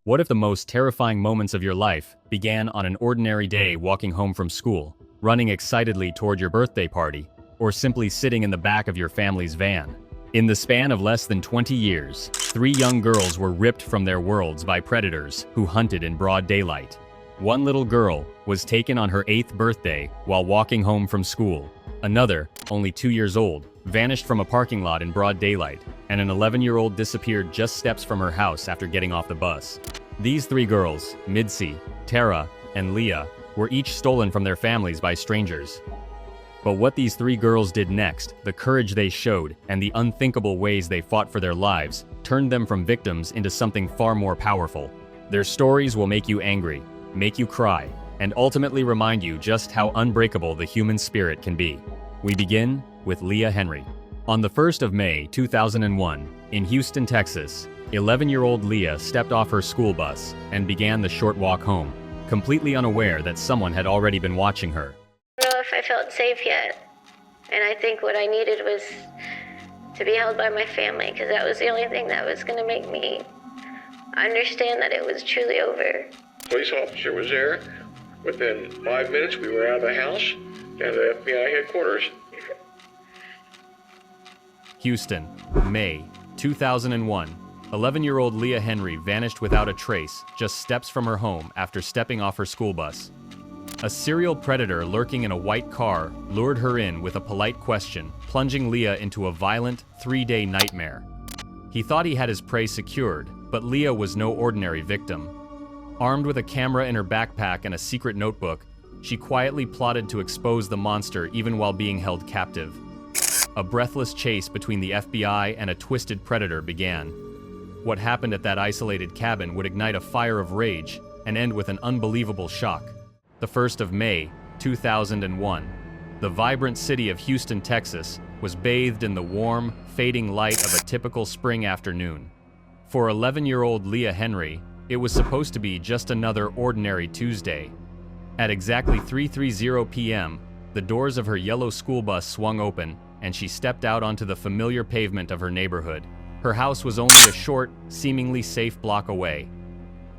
What if the most terrifying moments of your life began on an ordinary day walking home from school, running excitedly toward your birthday party, or simply sitting in the back of your family's van? In the span of less than 20 years, 3 young girls were ripped from their worlds by predators who hunted in broad daylight. One little girl was taken on her 8th birthday while walking home from school. Another, only 2 years old, vanished from a parking lot in broad daylight, and an 11-year-old disappeared just steps from her house after getting off the bus. These 3 girls, Midsi, Tara, and Leah, were each stolen from their families by strangers. But what these 3 girls did next, the courage they showed, and the unthinkable ways they fought for their lives, turned them from victims into something far more powerful. Their stories will make you angry, make you cry, and ultimately remind you just how unbreakable the human spirit can be. We begin with Leah Henry. On the 1st of May 2001, in Houston, Texas, 11-year-old Leah stepped off her school bus and began the short walk home, completely unaware that someone had already been watching her. I don't know if I felt safe yet, and I think what I needed was to be held by my family, because that was the only thing that was going to make me understand that it was truly over. Police officer was there. Within 5 minutes, we were out of the house and the FBI headquarters. Houston, May 2001. 11-year-old Leah Henry vanished without a trace, just steps from her home after stepping off her school bus. A serial predator lurking in a white car lured her in with a polite question, plunging Leah into a violent, 3-day nightmare. He thought he had his prey secured, but Leah was no ordinary victim. Armed with a camera in her backpack and a secret notebook, she quietly plotted to expose the monster even while being held captive. A breathless chase between the FBI and a twisted predator began. What happened at that isolated cabin would ignite a fire of rage and end with an unbelievable shock. The 1st of May 2001. The vibrant city of Houston, Texas, was bathed in the warm, fading light of a typical spring afternoon. For 11-year-old Leah Henry, it was supposed to be just another ordinary Tuesday. At exactly 3:30 p.m., the doors of her yellow school bus swung open, and she stepped out onto the familiar pavement of her neighborhood. Her house was only a short, seemingly safe block away.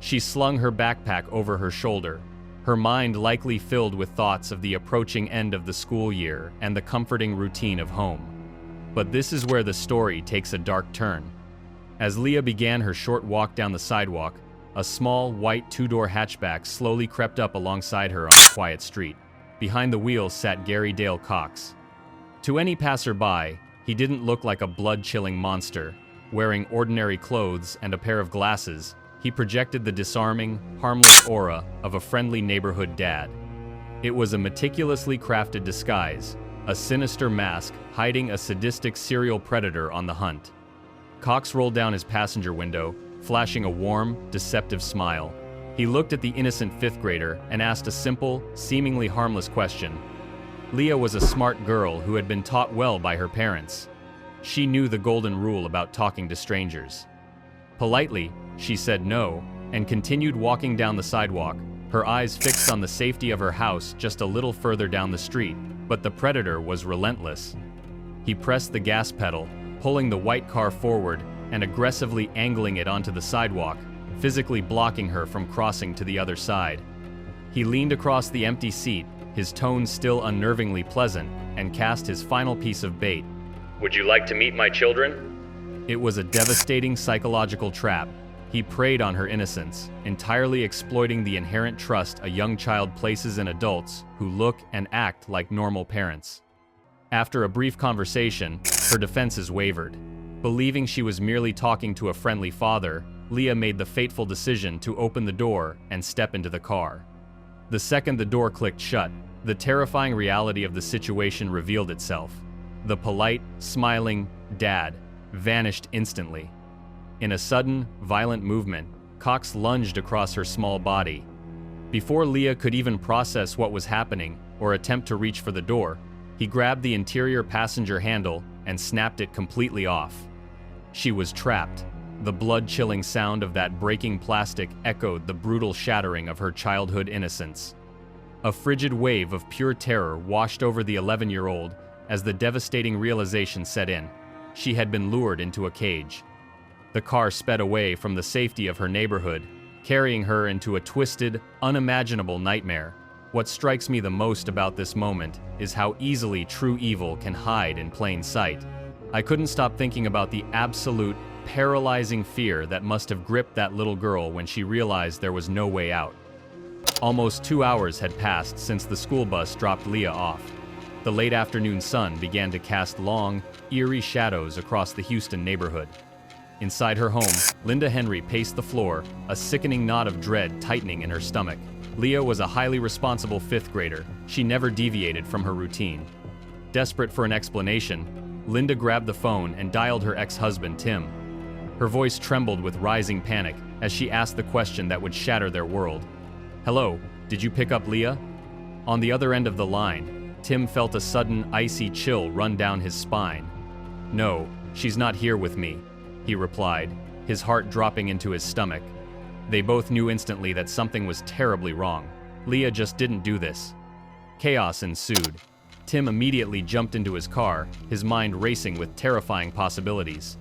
She slung her backpack over her shoulder, her mind likely filled with thoughts of the approaching end of the school year and the comforting routine of home. But this is where the story takes a dark turn. As Leah began her short walk down the sidewalk, a small, white 2-door hatchback slowly crept up alongside her on a quiet street. Behind the wheel sat Gary Dale Cox. To any passerby, he didn't look like a blood-chilling monster. Wearing ordinary clothes and a pair of glasses, he projected the disarming, harmless aura of a friendly neighborhood dad. It was a meticulously crafted disguise, a sinister mask hiding a sadistic serial predator on the hunt. Cox rolled down his passenger window, flashing a warm, deceptive smile. He looked at the innocent 5th grader and asked a simple, seemingly harmless question. Leah was a smart girl who had been taught well by her parents. She knew the golden rule about talking to strangers. Politely, she said no, and continued walking down the sidewalk, her eyes fixed on the safety of her house just a little further down the street. But the predator was relentless. He pressed the gas pedal, pulling the white car forward and aggressively angling it onto the sidewalk, physically blocking her from crossing to the other side. He leaned across the empty seat, his tone still unnervingly pleasant, and cast his final piece of bait. "Would you like to meet my children?" It was a devastating psychological trap. He preyed on her innocence, entirely exploiting the inherent trust a young child places in adults who look and act like normal parents. After a brief conversation, her defenses wavered. Believing she was merely talking to a friendly father, Leah made the fateful decision to open the door and step into the car. The second the door clicked shut, the terrifying reality of the situation revealed itself. The polite, smiling dad vanished instantly. In a sudden, violent movement, Cox lunged across her small body. Before Leah could even process what was happening or attempt to reach for the door, he grabbed the interior passenger handle and snapped it completely off. She was trapped. The blood-chilling sound of that breaking plastic echoed the brutal shattering of her childhood innocence. A frigid wave of pure terror washed over the 11-year-old as the devastating realization set in. She had been lured into a cage. The car sped away from the safety of her neighborhood, carrying her into a twisted, unimaginable nightmare. What strikes me the most about this moment is how easily true evil can hide in plain sight. I couldn't stop thinking about the absolute, paralyzing fear that must have gripped that little girl when she realized there was no way out. Almost 2 hours had passed since the school bus dropped Leah off. The late afternoon sun began to cast long, eerie shadows across the Houston neighborhood. Inside her home, Leah Henry paced the floor, a sickening knot of dread tightening in her stomach. Leah was a highly responsible fifth grader. She never deviated from her routine. Desperate for an explanation, Linda grabbed the phone and dialed her ex-husband, Tim. Her voice trembled with rising panic as she asked the question that would shatter their world. "Hello, did you pick up Leah?" On the other end of the line, Tim felt a sudden icy chill run down his spine. "No, she's not here with me," he replied, his heart dropping into his stomach. They both knew instantly that something was terribly wrong. Leah just didn't do this. Chaos ensued. Tim immediately jumped into his car, his mind racing with terrifying possibilities.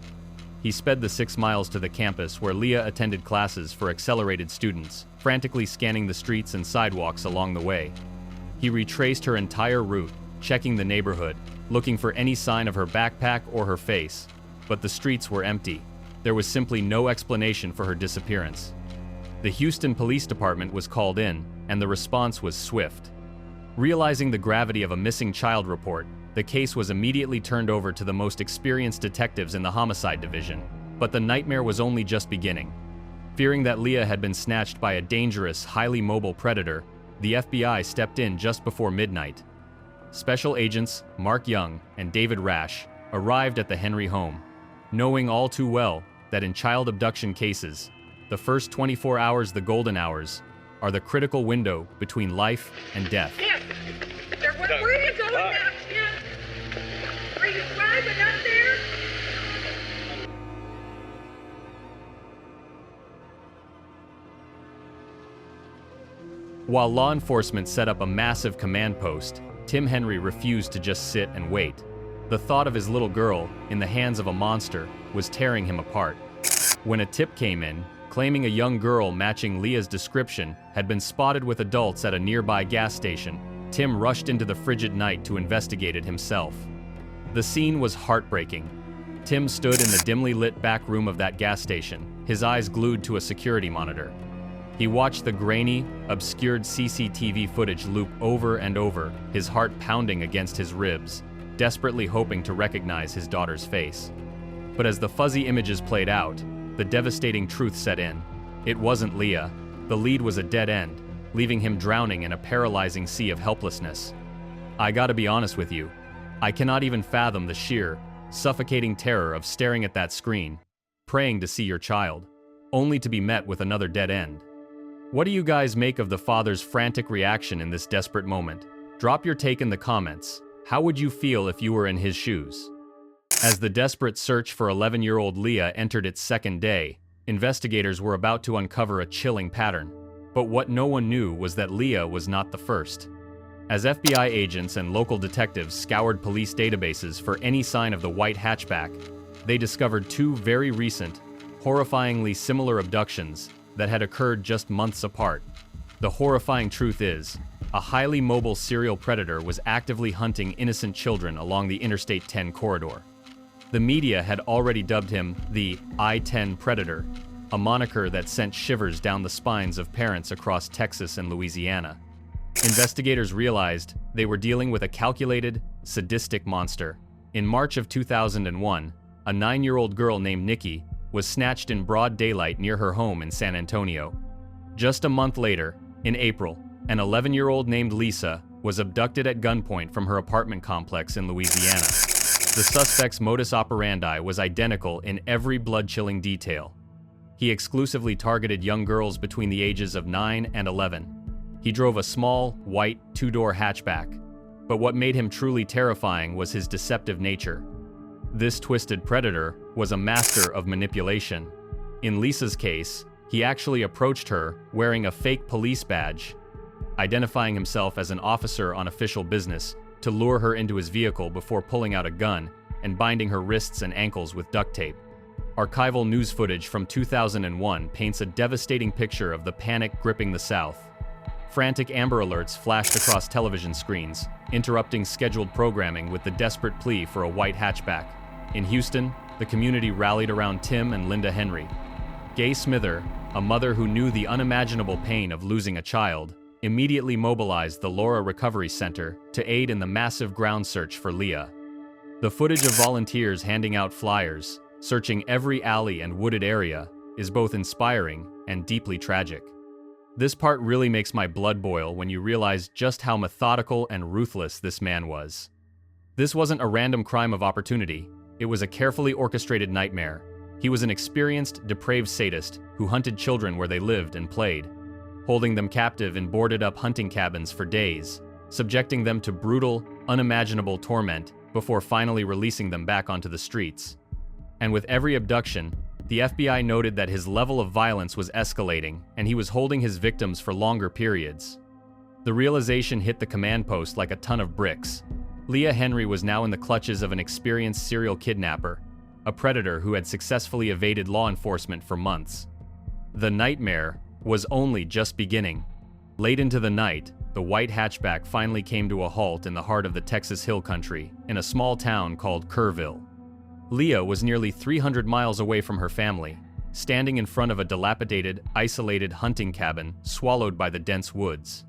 He sped the 6 miles to the campus where Leah attended classes for accelerated students, frantically scanning the streets and sidewalks along the way. He retraced her entire route, checking the neighborhood, looking for any sign of her backpack or her face. But the streets were empty. There was simply no explanation for her disappearance. The Houston Police Department was called in, and the response was swift. Realizing the gravity of a missing child report, the case was immediately turned over to the most experienced detectives in the homicide division. But the nightmare was only just beginning. Fearing that Leah had been snatched by a dangerous, highly mobile predator, the FBI stepped in just before midnight. Special agents Mark Young and David Rash arrived at the Henry home, knowing all too well that in child abduction cases, the first 24 hours, the golden hours, are the critical window between life and death. Tim, where are you going now, Tim? Are you driving up there? While law enforcement set up a massive command post, Tim Henry refused to just sit and wait. The thought of his little girl in the hands of a monster was tearing him apart. When a tip came in, claiming a young girl matching Leah's description had been spotted with adults at a nearby gas station, Tim rushed into the frigid night to investigate it himself. The scene was heartbreaking. Tim stood in the dimly lit back room of that gas station, his eyes glued to a security monitor. He watched the grainy, obscured CCTV footage loop over and over, his heart pounding against his ribs, desperately hoping to recognize his daughter's face. But as the fuzzy images played out, the devastating truth set in. It wasn't Leah. The lead was a dead end, leaving him drowning in a paralyzing sea of helplessness. I gotta be honest with you, I cannot even fathom the sheer, suffocating terror of staring at that screen, praying to see your child, only to be met with another dead end. What do you guys make of the father's frantic reaction in this desperate moment? Drop your take in the comments. How would you feel if you were in his shoes? As the desperate search for 11-year-old Leah entered its second day, investigators were about to uncover a chilling pattern. But what no one knew was that Leah was not the first. As FBI agents and local detectives scoured police databases for any sign of the white hatchback, they discovered 2 very recent, horrifyingly similar abductions that had occurred just months apart. The horrifying truth is, a highly mobile serial predator was actively hunting innocent children along the Interstate 10 corridor. The media had already dubbed him the I-10 Predator, a moniker that sent shivers down the spines of parents across Texas and Louisiana. Investigators realized they were dealing with a calculated, sadistic monster. In March of 2001, a 9-year-old girl named Nikki was snatched in broad daylight near her home in San Antonio. Just a month later, in April, an 11-year-old named Lisa was abducted at gunpoint from her apartment complex in Louisiana. The suspect's modus operandi was identical in every blood-chilling detail. He exclusively targeted young girls between the ages of 9 and 11. He drove a small, white, 2-door hatchback. But what made him truly terrifying was his deceptive nature. This twisted predator was a master of manipulation. In Lisa's case, he actually approached her wearing a fake police badge, identifying himself as an officer on official business to lure her into his vehicle before pulling out a gun and binding her wrists and ankles with duct tape. archival news footage from 2001 paints a devastating picture of the panic gripping the South. Frantic Amber Alerts flashed across television screens, interrupting scheduled programming with the desperate plea for a white hatchback. In Houston, the community rallied around Tim and Linda Henry. Gay Smither, a mother who knew the unimaginable pain of losing a child, immediately mobilized the Laura Recovery Center to aid in the massive ground search for Leah. The footage of volunteers handing out flyers, searching every alley and wooded area, is both inspiring and deeply tragic. This part really makes my blood boil when you realize just how methodical and ruthless this man was. This wasn't a random crime of opportunity, it was a carefully orchestrated nightmare. He was an experienced, depraved sadist who hunted children where they lived and played, holding them captive in boarded-up hunting cabins for days, subjecting them to brutal, unimaginable torment before finally releasing them back onto the streets. And with every abduction, the FBI noted that his level of violence was escalating and he was holding his victims for longer periods. The realization hit the command post like a ton of bricks. Leah Henry was now in the clutches of an experienced serial kidnapper, a predator who had successfully evaded law enforcement for months. The nightmare was only just beginning. Late into the night, the white hatchback finally came to a halt in the heart of the Texas Hill Country, in a small town called Kerrville. Leah was nearly 300 miles away from her family, standing in front of a dilapidated, isolated hunting cabin swallowed by the dense woods.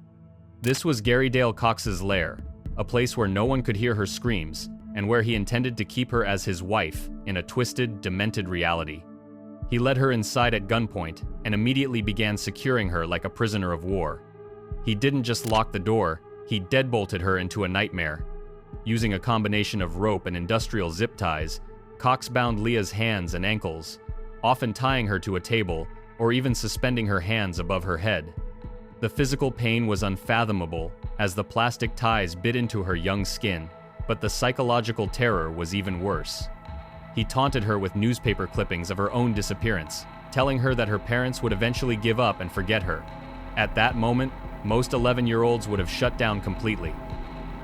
This was Gary Dale Cox's lair, a place where no one could hear her screams, and where he intended to keep her as his wife in a twisted, demented reality. He led her inside at gunpoint and immediately began securing her like a prisoner of war. He didn't just lock the door, he deadbolted her into a nightmare. Using a combination of rope and industrial zip ties, Cox bound Leah's hands and ankles, often tying her to a table or even suspending her hands above her head. The physical pain was unfathomable as the plastic ties bit into her young skin, but the psychological terror was even worse. He taunted her with newspaper clippings of her own disappearance, telling her that her parents would eventually give up and forget her. At that moment, most 11-year-olds would have shut down completely.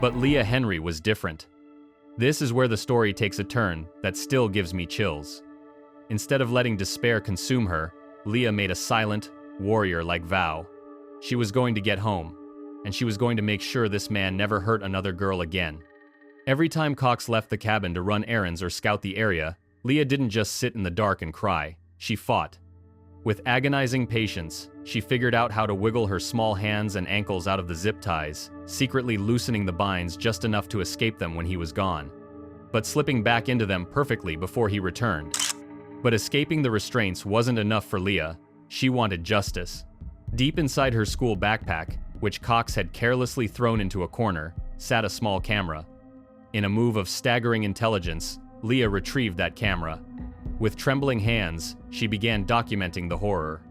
But Leah Henry was different. This is where the story takes a turn that still gives me chills. Instead of letting despair consume her, Leah made a silent, warrior-like vow. She was going to get home, and she was going to make sure this man never hurt another girl again. Every time Cox left the cabin to run errands or scout the area, Leah didn't just sit in the dark and cry, she fought. With agonizing patience, she figured out how to wiggle her small hands and ankles out of the zip ties, secretly loosening the binds just enough to escape them when he was gone, but slipping back into them perfectly before he returned. But escaping the restraints wasn't enough for Leah. She wanted justice. Deep inside her school backpack, which Cox had carelessly thrown into a corner, sat a small camera. In a move of staggering intelligence, Leah retrieved that camera. With trembling hands, she began documenting the horror.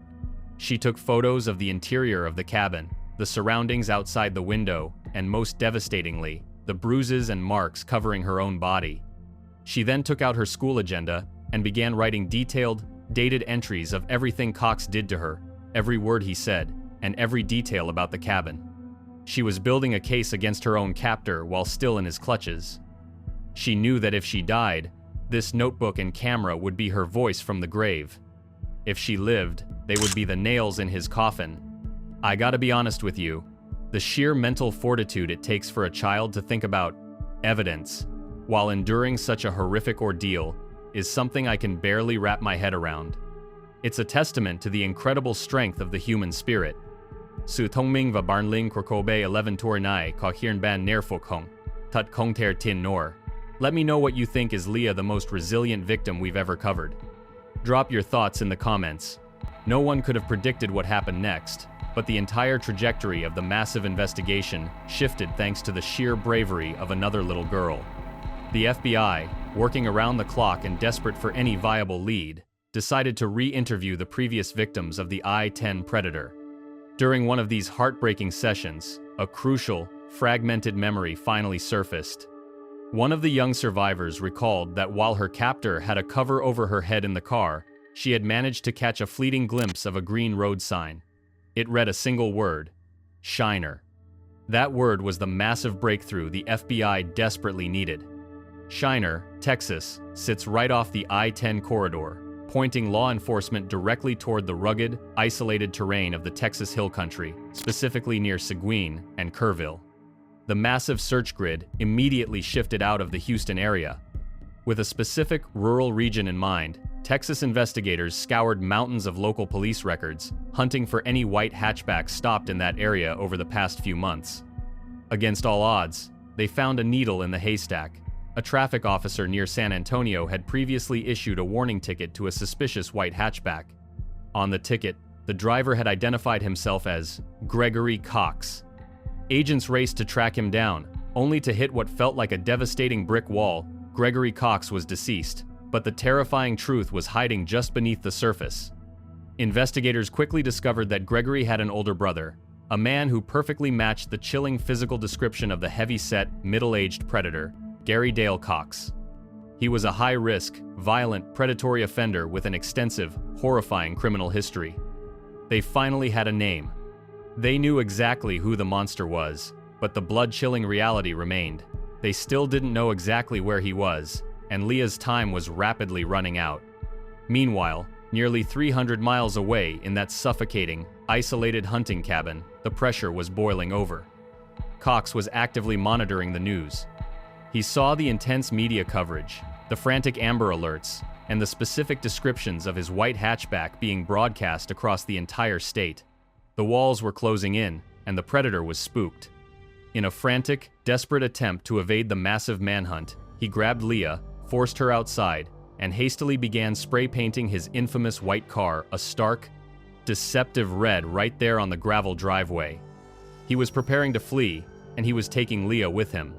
She took photos of the interior of the cabin, the surroundings outside the window, and most devastatingly, the bruises and marks covering her own body. She then took out her school agenda and began writing detailed, dated entries of everything Cox did to her, every word he said, and every detail about the cabin. She was building a case against her own captor while still in his clutches. She knew that if she died, this notebook and camera would be her voice from the grave. If she lived, they would be the nails in his coffin. I gotta be honest with you, the sheer mental fortitude it takes for a child to think about evidence while enduring such a horrific ordeal is something I can barely wrap my head around. It's a testament to the incredible strength of the human spirit. Su tongming va barnling korkobe 11 tornai ka hirn ban nerfokong, tut kongter tin nor. Let me know what you think is Leah the most resilient victim we've ever covered. Drop your thoughts in the comments. No one could have predicted what happened next, but the entire trajectory of the massive investigation shifted thanks to the sheer bravery of another little girl. The FBI, working around the clock and desperate for any viable lead, decided to re-interview the previous victims of the I-10 predator. During one of these heartbreaking sessions, a crucial, fragmented memory finally surfaced. One of the young survivors recalled that while her captor had a cover over her head in the car, she had managed to catch a fleeting glimpse of a green road sign. It read a single word: Shiner. That word was the massive breakthrough the FBI desperately needed. Shiner, Texas, sits right off the I-10 corridor, pointing law enforcement directly toward the rugged, isolated terrain of the Texas Hill Country, specifically near Seguin and Kerrville. The massive search grid immediately shifted out of the Houston area. With a specific rural region in mind, Texas investigators scoured mountains of local police records, hunting for any white hatchbacks stopped in that area over the past few months. Against all odds, they found a needle in the haystack. A traffic officer near San Antonio had previously issued a warning ticket to a suspicious white hatchback. On the ticket, the driver had identified himself as Gregory Cox. Agents raced to track him down, only to hit what felt like a devastating brick wall. Gregory Cox was deceased, but the terrifying truth was hiding just beneath the surface. Investigators quickly discovered that Gregory had an older brother, a man who perfectly matched the chilling physical description of the heavy-set, middle-aged predator, Gary Dale Cox. He was a high-risk, violent, predatory offender with an extensive, horrifying criminal history. They finally had a name. They knew exactly who the monster was, but the blood-chilling reality remained. They still didn't know exactly where he was, and Leah's time was rapidly running out. Meanwhile, nearly 300 miles away in that suffocating, isolated hunting cabin, the pressure was boiling over. Cox was actively monitoring the news. He saw the intense media coverage, the frantic Amber Alerts, and the specific descriptions of his white hatchback being broadcast across the entire state. The walls were closing in, and the predator was spooked. In a frantic, desperate attempt to evade the massive manhunt, he grabbed Leah, forced her outside, and hastily began spray painting his infamous white car a stark, deceptive red right there on the gravel driveway. He was preparing to flee, and he was taking Leah with him.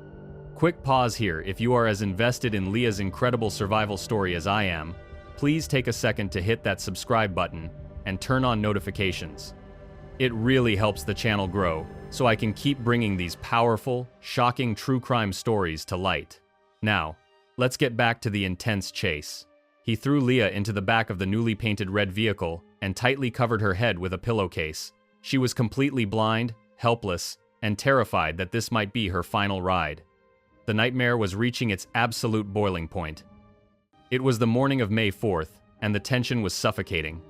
Quick pause here. If you are as invested in Leah's incredible survival story as I am, please take a second to hit that subscribe button and turn on notifications. It really helps the channel grow, so I can keep bringing these powerful, shocking true crime stories to light. Now, let's get back to the intense chase. He threw Leah into the back of the newly painted red vehicle and tightly covered her head with a pillowcase. She was completely blind, helpless, and terrified that this might be her final ride. The nightmare was reaching its absolute boiling point. It was the morning of May 4th, and the tension was suffocating.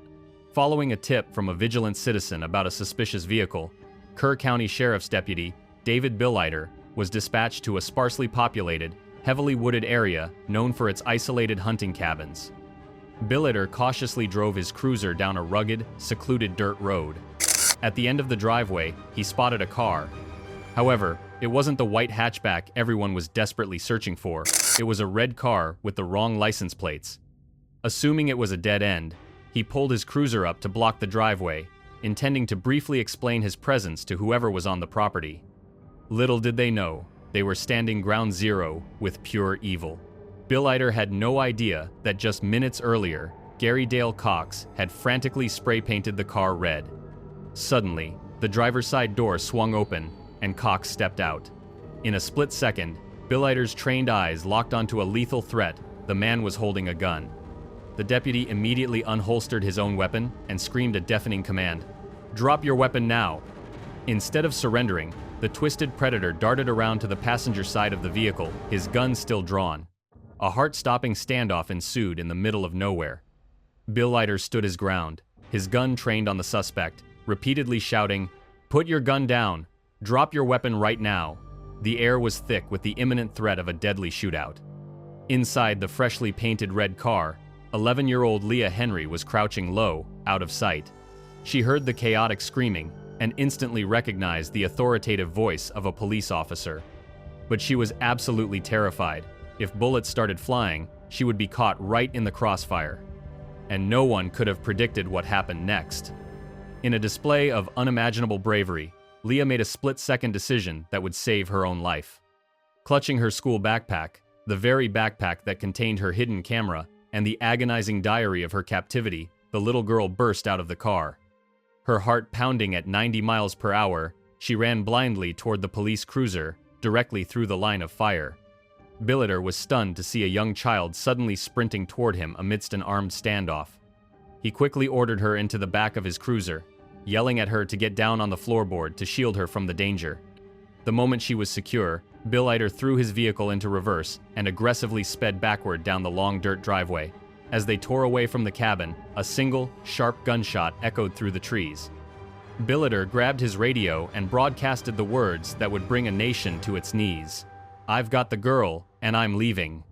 Following a tip from a vigilant citizen about a suspicious vehicle, Kerr County Sheriff's Deputy David Billiter was dispatched to a sparsely populated, heavily wooded area known for its isolated hunting cabins. Billiter cautiously drove his cruiser down a rugged, secluded dirt road. At the end of the driveway, he spotted a car. However, it wasn't the white hatchback everyone was desperately searching for. It was a red car with the wrong license plates. Assuming it was a dead end, he pulled his cruiser up to block the driveway, intending to briefly explain his presence to whoever was on the property. Little did they know, they were standing ground zero with pure evil. Billiter had no idea that just minutes earlier, Gary Dale Cox had frantically spray-painted the car red. Suddenly, the driver's side door swung open, and Cox stepped out. In a split second, Billiter's trained eyes locked onto a lethal threat. The man was holding a gun. The deputy immediately unholstered his own weapon and screamed a deafening command. "Drop your weapon now!" Instead of surrendering, the twisted predator darted around to the passenger side of the vehicle, his gun still drawn. A heart-stopping standoff ensued in the middle of nowhere. Billiter stood his ground, his gun trained on the suspect, repeatedly shouting, "Put your gun down! Drop your weapon right now!" The air was thick with the imminent threat of a deadly shootout. Inside the freshly painted red car, 11-year-old Leah Henry was crouching low, out of sight. She heard the chaotic screaming and instantly recognized the authoritative voice of a police officer. But she was absolutely terrified. If bullets started flying, she would be caught right in the crossfire. And no one could have predicted what happened next. In a display of unimaginable bravery, Leah made a split-second decision that would save her own life. Clutching her school backpack, the very backpack that contained her hidden camera and the agonizing diary of her captivity, the little girl burst out of the car. Her heart pounding at 90 miles per hour, she ran blindly toward the police cruiser, directly through the line of fire. Billiter was stunned to see a young child suddenly sprinting toward him amidst an armed standoff. He quickly ordered her into the back of his cruiser, yelling at her to get down on the floorboard to shield her from the danger. The moment she was secure, Billiter threw his vehicle into reverse and aggressively sped backward down the long dirt driveway. As they tore away from the cabin, a single, sharp gunshot echoed through the trees. Billiter grabbed his radio and broadcasted the words that would bring a nation to its knees. "I've got the girl, and I'm leaving."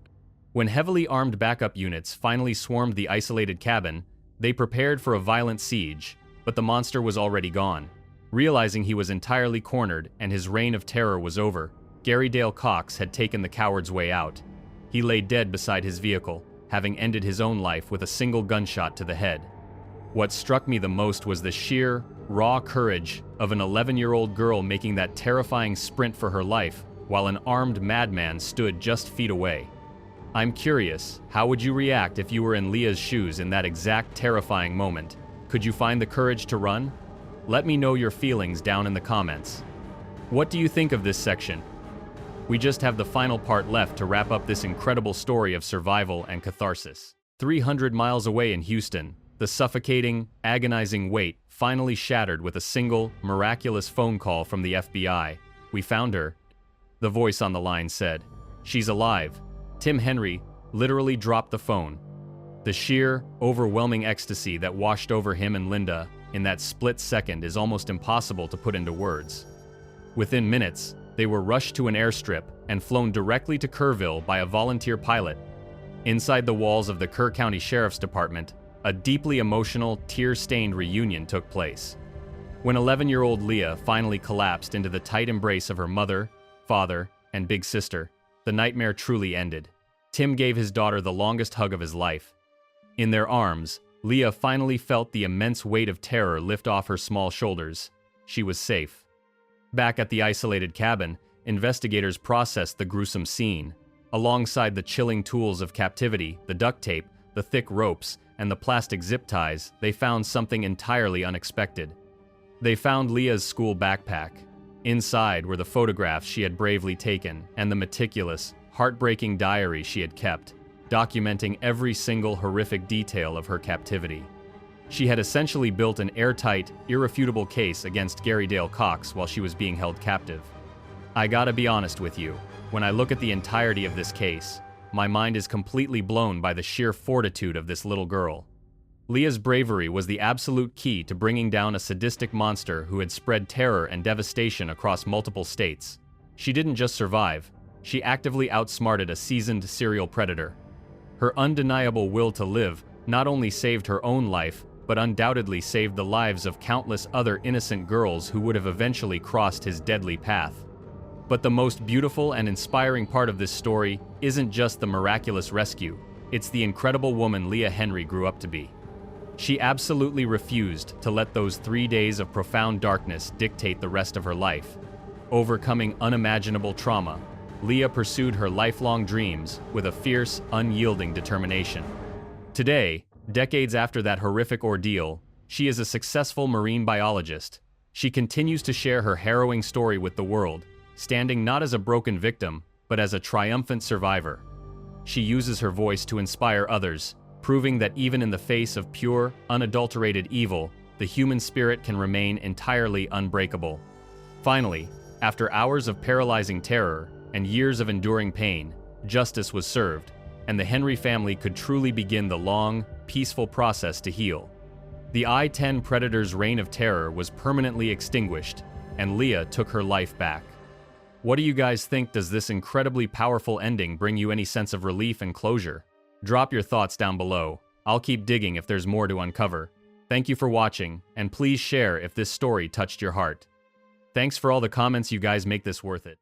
When heavily armed backup units finally swarmed the isolated cabin, they prepared for a violent siege, but the monster was already gone. Realizing he was entirely cornered and his reign of terror was over, Gary Dale Cox had taken the coward's way out. He lay dead beside his vehicle, having ended his own life with a single gunshot to the head. What struck me the most was the sheer, raw courage of an 11-year-old girl making that terrifying sprint for her life while an armed madman stood just feet away. I'm curious, how would you react if you were in Leah's shoes in that exact terrifying moment? Could you find the courage to run? Let me know your feelings down in the comments. What do you think of this section? We just have the final part left to wrap up this incredible story of survival and catharsis. 300 miles away in Houston, the suffocating, agonizing wait finally shattered with a single, miraculous phone call from the FBI. "We found her," the voice on the line said. "She's alive." Tim Henry literally dropped the phone. The sheer, overwhelming ecstasy that washed over him and Linda in that split second is almost impossible to put into words. Within minutes, they were rushed to an airstrip and flown directly to Kerrville by a volunteer pilot. Inside the walls of the Kerr County Sheriff's Department, a deeply emotional, tear-stained reunion took place. When 11-year-old Leah finally collapsed into the tight embrace of her mother, father, and big sister, the nightmare truly ended. Tim gave his daughter the longest hug of his life. In their arms, Leah finally felt the immense weight of terror lift off her small shoulders. She was safe. Back at the isolated cabin, investigators processed the gruesome scene. Alongside the chilling tools of captivity, the duct tape, the thick ropes, and the plastic zip ties, they found something entirely unexpected. They found Leah's school backpack. Inside were the photographs she had bravely taken and the meticulous, heartbreaking diary she had kept, documenting every single horrific detail of her captivity. She had essentially built an airtight, irrefutable case against Gary Dale Cox while she was being held captive. I gotta be honest with you, when I look at the entirety of this case, my mind is completely blown by the sheer fortitude of this little girl. Leah's bravery was the absolute key to bringing down a sadistic monster who had spread terror and devastation across multiple states. She didn't just survive, she actively outsmarted a seasoned serial predator. Her undeniable will to live not only saved her own life, but undoubtedly saved the lives of countless other innocent girls who would have eventually crossed his deadly path. But the most beautiful and inspiring part of this story isn't just the miraculous rescue, it's the incredible woman Leah Henry grew up to be. She absolutely refused to let those 3 days of profound darkness dictate the rest of her life. Overcoming unimaginable trauma, Leah pursued her lifelong dreams with a fierce, unyielding determination. Today, decades after that horrific ordeal, she is a successful marine biologist. She continues to share her harrowing story with the world, standing not as a broken victim, but as a triumphant survivor. She uses her voice to inspire others, proving that even in the face of pure, unadulterated evil, the human spirit can remain entirely unbreakable. Finally, after hours of paralyzing terror and years of enduring pain, justice was served, and the Henry family could truly begin the long, peaceful process to heal. The I-10 predator's reign of terror was permanently extinguished, and Leah took her life back. What do you guys think? Does this incredibly powerful ending bring you any sense of relief and closure? Drop your thoughts down below. I'll keep digging if there's more to uncover. Thank you for watching, and please share if this story touched your heart. Thanks for all the comments, you guys make this worth it.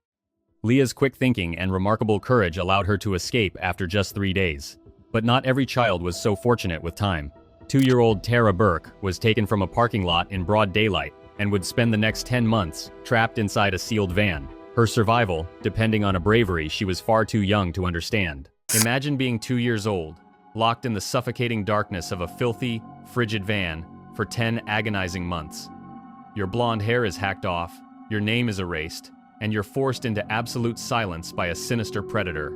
Leah's quick thinking and remarkable courage allowed her to escape after just 3 days. But not every child was so fortunate with time. 2-year-old Tara Burke was taken from a parking lot in broad daylight and would spend the next 10 months trapped inside a sealed van. Her survival, depending on a bravery she was far too young to understand. Imagine being 2 years old, locked in the suffocating darkness of a filthy, frigid van for 10 agonizing months. Your blonde hair is hacked off, your name is erased, and you're forced into absolute silence by a sinister predator.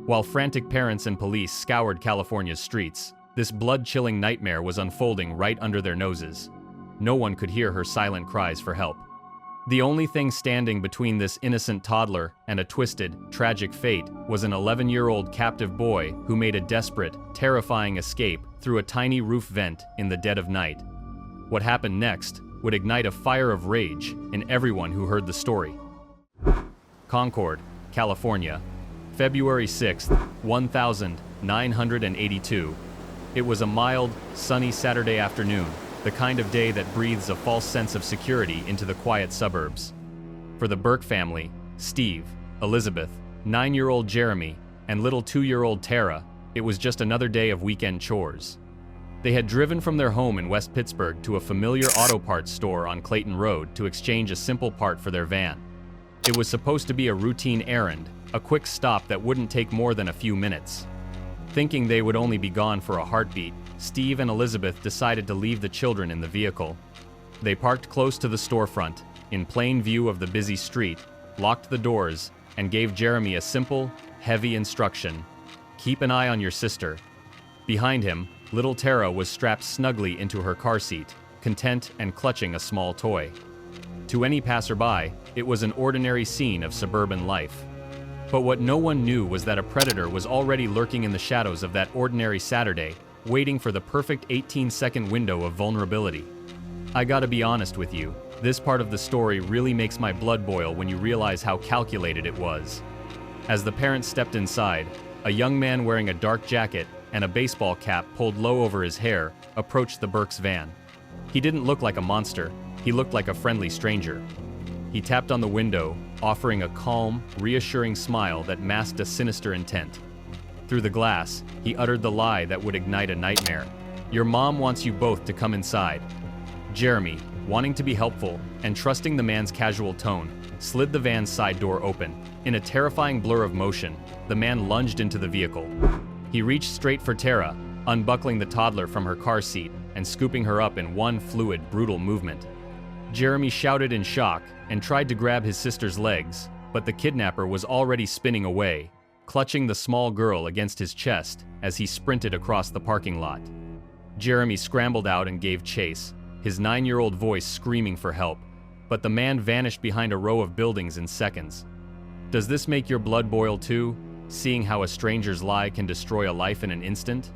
While frantic parents and police scoured California's streets, this blood-chilling nightmare was unfolding right under their noses. No one could hear her silent cries for help. The only thing standing between this innocent toddler and a twisted, tragic fate was an 11-year-old captive boy who made a desperate, terrifying escape through a tiny roof vent in the dead of night. What happened next would ignite a fire of rage in everyone who heard the story. Concord, California, February 6, 1982. It was a mild, sunny Saturday afternoon, the kind of day that breathes a false sense of security into the quiet suburbs. For the Burke family, Steve, Elizabeth, 9-year-old Jeremy, and little 2-year-old Tara, it was just another day of weekend chores. They had driven from their home in West Pittsburgh to a familiar auto parts store on Clayton Road to exchange a simple part for their van. It was supposed to be a routine errand, a quick stop that wouldn't take more than a few minutes. Thinking they would only be gone for a heartbeat, Steve and Elizabeth decided to leave the children in the vehicle. They parked close to the storefront, in plain view of the busy street, locked the doors, and gave Jeremy a simple, heavy instruction: keep an eye on your sister. Behind him, little Tara was strapped snugly into her car seat, content and clutching a small toy. To any passerby, it was an ordinary scene of suburban life. But what no one knew was that a predator was already lurking in the shadows of that ordinary Saturday, waiting for the perfect 18-second window of vulnerability. I gotta be honest with you, this part of the story really makes my blood boil when you realize how calculated it was. As the parents stepped inside, a young man wearing a dark jacket and a baseball cap pulled low over his hair approached the Burke's van. He didn't look like a monster, he looked like a friendly stranger. He tapped on the window, offering a calm, reassuring smile that masked a sinister intent. Through the glass, he uttered the lie that would ignite a nightmare. Your mom wants you both to come inside. Jeremy, wanting to be helpful and trusting the man's casual tone, slid the van's side door open. In a terrifying blur of motion, the man lunged into the vehicle. He reached straight for Tara, unbuckling the toddler from her car seat and scooping her up in one fluid, brutal movement. Jeremy shouted in shock and tried to grab his sister's legs, but the kidnapper was already spinning away, clutching the small girl against his chest as he sprinted across the parking lot. Jeremy scrambled out and gave chase, his 9-year-old voice screaming for help, but the man vanished behind a row of buildings in seconds. Does this make your blood boil too, seeing how a stranger's lie can destroy a life in an instant?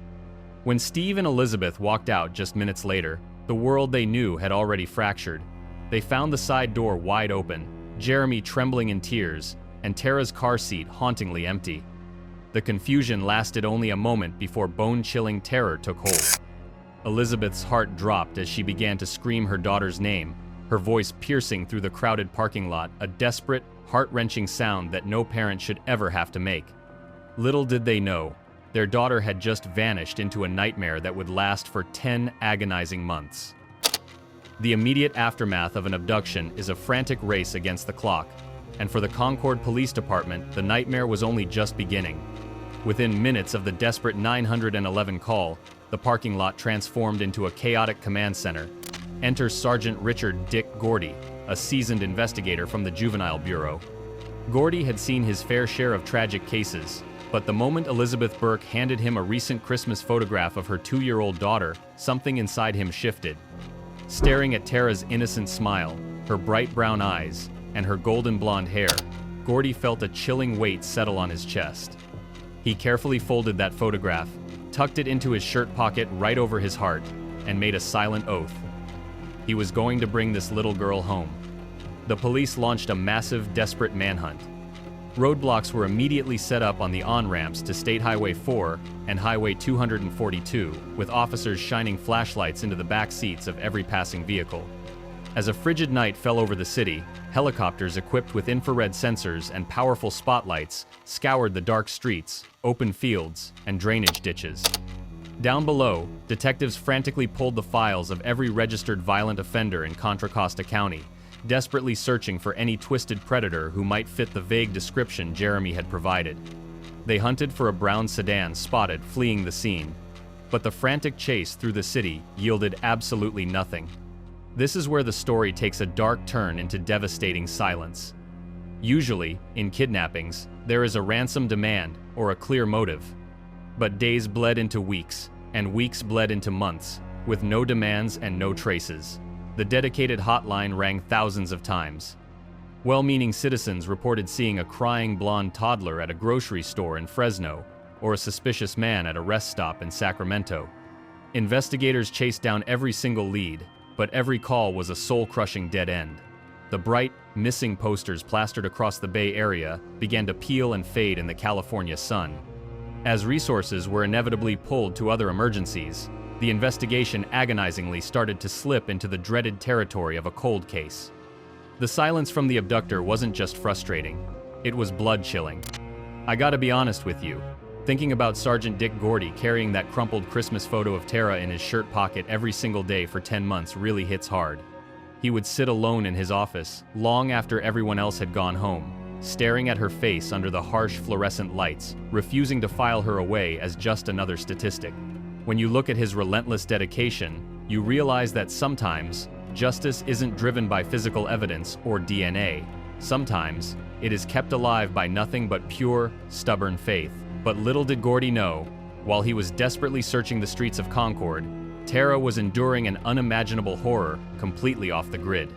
When Steve and Elizabeth walked out just minutes later, the world they knew had already fractured. They found the side door wide open, Jeremy trembling in tears, and Tara's car seat hauntingly empty. The confusion lasted only a moment before bone-chilling terror took hold. Elizabeth's heart dropped as she began to scream her daughter's name, her voice piercing through the crowded parking lot, a desperate, heart-wrenching sound that no parent should ever have to make. Little did they know, their daughter had just vanished into a nightmare that would last for 10 agonizing months. The immediate aftermath of an abduction is a frantic race against the clock, and for the Concord Police Department, the nightmare was only just beginning. Within minutes of the desperate 911 call, the parking lot transformed into a chaotic command center. Enter Sergeant Richard Dick Gordy, a seasoned investigator from the Juvenile Bureau. Gordy had seen his fair share of tragic cases, but the moment Elizabeth Burke handed him a recent Christmas photograph of her 2-year-old daughter, something inside him shifted. Staring at Tara's innocent smile, her bright brown eyes, and her golden blonde hair, Gordy felt a chilling weight settle on his chest. He carefully folded that photograph, tucked it into his shirt pocket right over his heart, and made a silent oath. He was going to bring this little girl home. The police launched a massive, desperate manhunt. Roadblocks were immediately set up on the on-ramps to State Highway 4 and Highway 242, with officers shining flashlights into the back seats of every passing vehicle. As a frigid night fell over the city, helicopters equipped with infrared sensors and powerful spotlights scoured the dark streets, open fields, and drainage ditches. Down below, detectives frantically pulled the files of every registered violent offender in Contra Costa County, desperately searching for any twisted predator who might fit the vague description Jeremy had provided. They hunted for a brown sedan spotted fleeing the scene, but the frantic chase through the city yielded absolutely nothing. This is where the story takes a dark turn into devastating silence. Usually, in kidnappings, there is a ransom demand or a clear motive. But days bled into weeks, and weeks bled into months, with no demands and no traces. The dedicated hotline rang thousands of times, Well-meaning citizens reported seeing a crying blonde toddler at a grocery store in Fresno, or a suspicious man at a rest stop in Sacramento. Investigators chased down every single lead, but every call was a soul-crushing dead end. The bright, missing posters plastered across the Bay Area began to peel and fade in the California sun. As resources were inevitably pulled to other emergencies, the investigation agonizingly started to slip into the dreaded territory of a cold case. The silence from the abductor wasn't just frustrating, it was blood-chilling. I gotta be honest with you, thinking about Sergeant Dick Gordy carrying that crumpled Christmas photo of Tara in his shirt pocket every single day for 10 months really hits hard. He would sit alone in his office, long after everyone else had gone home, staring at her face under the harsh fluorescent lights, refusing to file her away as just another statistic. When you look at his relentless dedication, you realize that sometimes, justice isn't driven by physical evidence or DNA. Sometimes, it is kept alive by nothing but pure, stubborn faith. But little did Gordy know, while he was desperately searching the streets of Concord, Tara was enduring an unimaginable horror completely off the grid.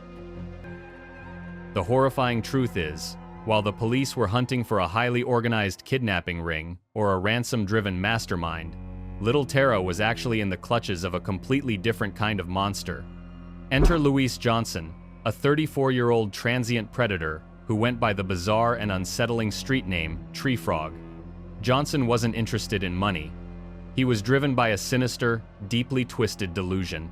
The horrifying truth is, while the police were hunting for a highly organized kidnapping ring or a ransom-driven mastermind, little Tara was actually in the clutches of a completely different kind of monster. Enter Louise Johnson, a 34-year-old transient predator who went by the bizarre and unsettling street name Tree Frog. Johnson wasn't interested in money. He was driven by a sinister, deeply twisted delusion.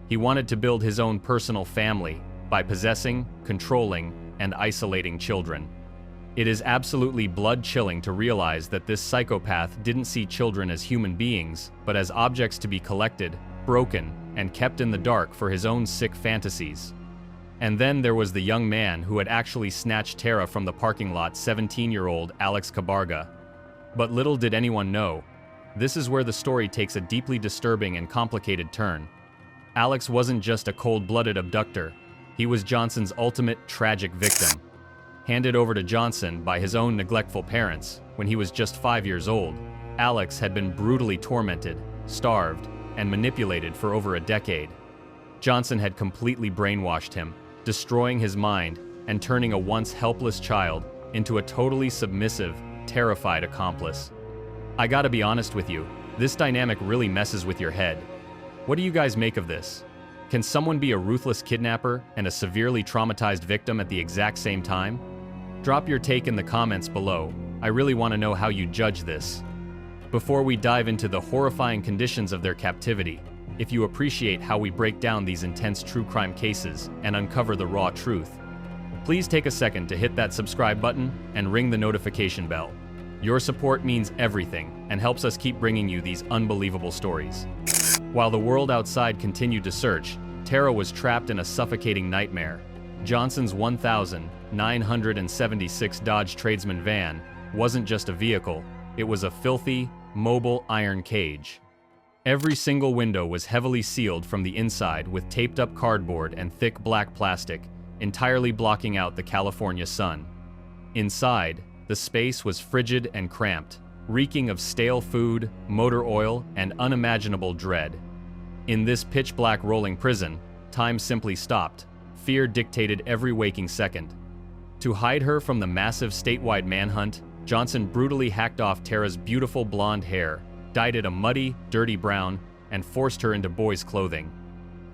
He wanted to build his own personal family by possessing, controlling, and isolating children. It is absolutely blood-chilling to realize that this psychopath didn't see children as human beings, but as objects to be collected, broken, and kept in the dark for his own sick fantasies. And then there was the young man who had actually snatched Tara from the parking lot, 17-year-old Alex Cabarga. But little did anyone know, this is where the story takes a deeply disturbing and complicated turn. Alex wasn't just a cold-blooded abductor, he was Johnson's ultimate tragic victim. Handed over to Johnson by his own neglectful parents when he was just 5 years old, Alex had been brutally tormented, starved, and manipulated for over a decade. Johnson had completely brainwashed him, destroying his mind and turning a once helpless child into a totally submissive, terrified accomplice. I gotta be honest with you, this dynamic really messes with your head. What do you guys make of this? Can someone be a ruthless kidnapper and a severely traumatized victim at the exact same time? Drop your take in the comments below. I really want to know how you judge this. Before we dive into the horrifying conditions of their captivity, if you appreciate how we break down these intense true crime cases and uncover the raw truth, please take a second to hit that subscribe button and ring the notification bell. Your support means everything and helps us keep bringing you these unbelievable stories. While the world outside continued to search, Tara was trapped in a suffocating nightmare. Johnson's 1976 Dodge Tradesman van wasn't just a vehicle, it was a filthy, mobile iron cage. Every single window was heavily sealed from the inside with taped-up cardboard and thick black plastic, entirely blocking out the California sun. Inside, the space was frigid and cramped, reeking of stale food, motor oil, and unimaginable dread. In this pitch-black rolling prison, time simply stopped. Fear dictated every waking second. To hide her from the massive statewide manhunt, Johnson brutally hacked off Tara's beautiful blonde hair, dyed it a muddy, dirty brown, and forced her into boys' clothing.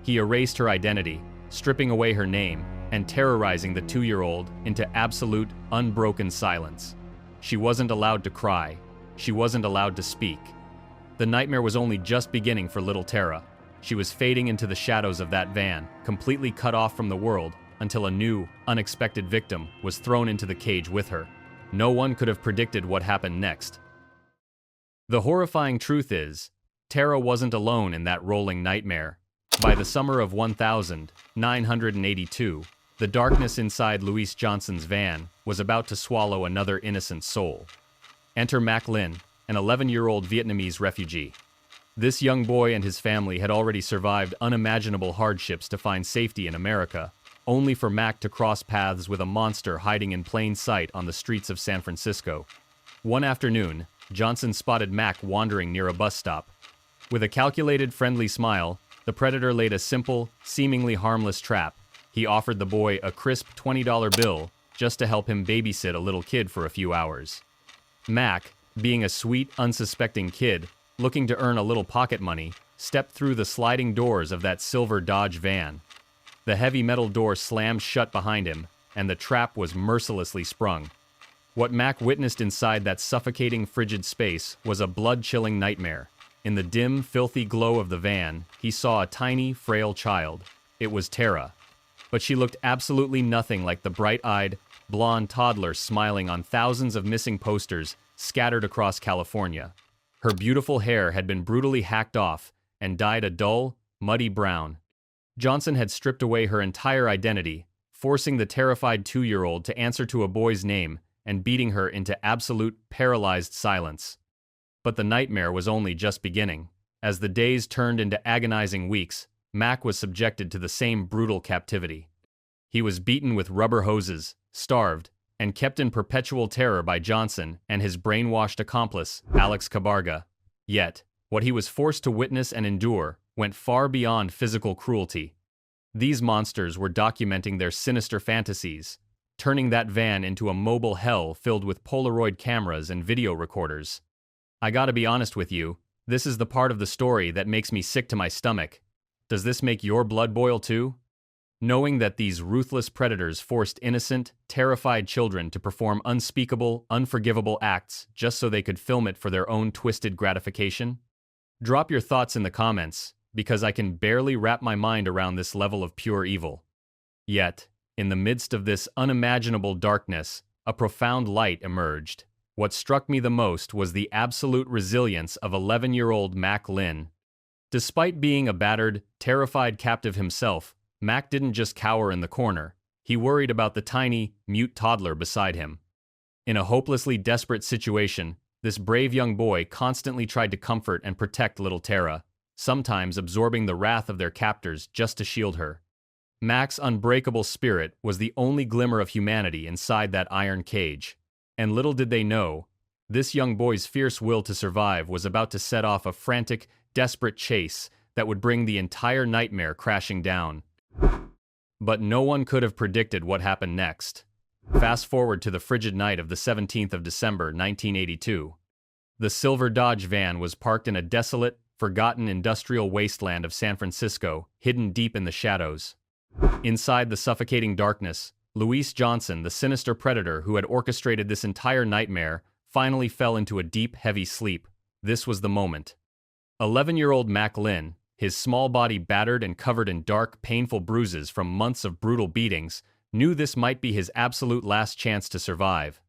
He erased her identity, stripping away her name, and terrorizing the 2-year-old into absolute, unbroken silence. She wasn't allowed to cry. She wasn't allowed to speak. The nightmare was only just beginning for little Tara. She was fading into the shadows of that van, completely cut off from the world, until a new, unexpected victim was thrown into the cage with her. No one could have predicted what happened next. The horrifying truth is, Tara wasn't alone in that rolling nightmare. By the summer of 1982, the darkness inside Louise Johnson's van was about to swallow another innocent soul. Enter Mac Lin, an 11-year-old Vietnamese refugee. This young boy and his family had already survived unimaginable hardships to find safety in America, only for Mac to cross paths with a monster hiding in plain sight on the streets of San Francisco. One afternoon, Johnson spotted Mac wandering near a bus stop. With a calculated, friendly smile, the predator laid a simple, seemingly harmless trap, He offered the boy a crisp $20 bill just to help him babysit a little kid for a few hours. Mac, being a sweet, unsuspecting kid, looking to earn a little pocket money, stepped through the sliding doors of that silver Dodge van. The heavy metal door slammed shut behind him, and the trap was mercilessly sprung. What Mac witnessed inside that suffocating, frigid space was a blood-chilling nightmare. In the dim, filthy glow of the van, he saw a tiny, frail child. It was Tara. But she looked absolutely nothing like the bright-eyed, blonde toddler smiling on thousands of missing posters scattered across California. Her beautiful hair had been brutally hacked off and dyed a dull, muddy brown. Johnson had stripped away her entire identity, forcing the terrified 2-year-old to answer to a boy's name and beating her into absolute, paralyzed silence. But the nightmare was only just beginning. As the days turned into agonizing weeks, Mac was subjected to the same brutal captivity. He was beaten with rubber hoses, starved, and kept in perpetual terror by Johnson and his brainwashed accomplice, Alex Cabarga. Yet, what he was forced to witness and endure went far beyond physical cruelty. These monsters were documenting their sinister fantasies, turning that van into a mobile hell filled with Polaroid cameras and video recorders. I gotta be honest with you, this is the part of the story that makes me sick to my stomach. Does this make your blood boil too? Knowing that these ruthless predators forced innocent, terrified children to perform unspeakable, unforgivable acts just so they could film it for their own twisted gratification? Drop your thoughts in the comments, because I can barely wrap my mind around this level of pure evil. Yet, in the midst of this unimaginable darkness, a profound light emerged. What struck me the most was the absolute resilience of 11-year-old Mac Lynn. Despite being a battered, terrified captive himself, Mac didn't just cower in the corner. He worried about the tiny, mute toddler beside him. In a hopelessly desperate situation, this brave young boy constantly tried to comfort and protect little Tara, sometimes absorbing the wrath of their captors just to shield her. Mac's unbreakable spirit was the only glimmer of humanity inside that iron cage. And little did they know, this young boy's fierce will to survive was about to set off a frantic, desperate chase that would bring the entire nightmare crashing down. But no one could have predicted what happened next. Fast forward to the frigid night of the 17th of December, 1982. The silver Dodge van was parked in a desolate, forgotten industrial wasteland of San Francisco, hidden deep in the shadows. Inside the suffocating darkness, Luis Johnson, the sinister predator who had orchestrated this entire nightmare, finally fell into a deep, heavy sleep. This was the moment. 11-year-old Mac Lynn, his small body battered and covered in dark, painful bruises from months of brutal beatings, knew this might be his absolute last chance to survive.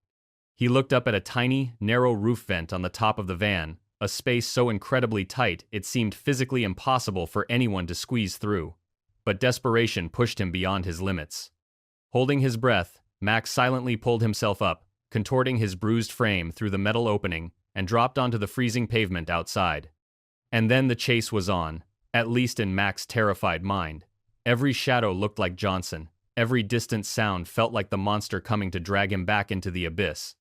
He looked up at a tiny, narrow roof vent on the top of the van, a space so incredibly tight it seemed physically impossible for anyone to squeeze through. But desperation pushed him beyond his limits. Holding his breath, Mac silently pulled himself up, contorting his bruised frame through the metal opening, and dropped onto the freezing pavement outside. And then the chase was on, at least in Mac's terrified mind. Every shadow looked like Johnson. Every distant sound felt like the monster coming to drag him back into the abyss.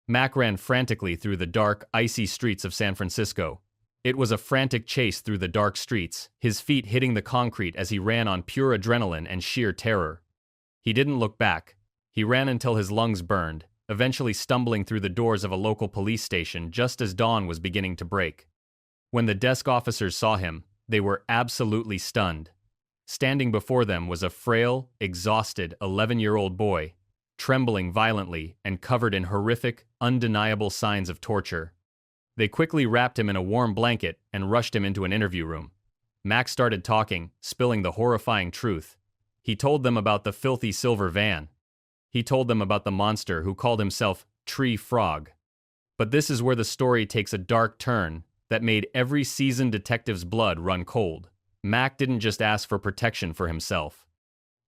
Mac ran frantically through the dark, icy streets of San Francisco. It was a frantic chase through the dark streets, his feet hitting the concrete as he ran on pure adrenaline and sheer terror. He didn't look back. He ran until his lungs burned, eventually stumbling through the doors of a local police station just as dawn was beginning to break. When the desk officers saw him, they were absolutely stunned. Standing before them was a frail, exhausted 11-year-old boy, trembling violently and covered in horrific, undeniable signs of torture. They quickly wrapped him in a warm blanket and rushed him into an interview room. Mac started talking, spilling the horrifying truth. He told them about the filthy silver van. He told them about the monster who called himself Tree Frog. But this is where the story takes a dark turn that made every seasoned detective's blood run cold. Mac didn't just ask for protection for himself.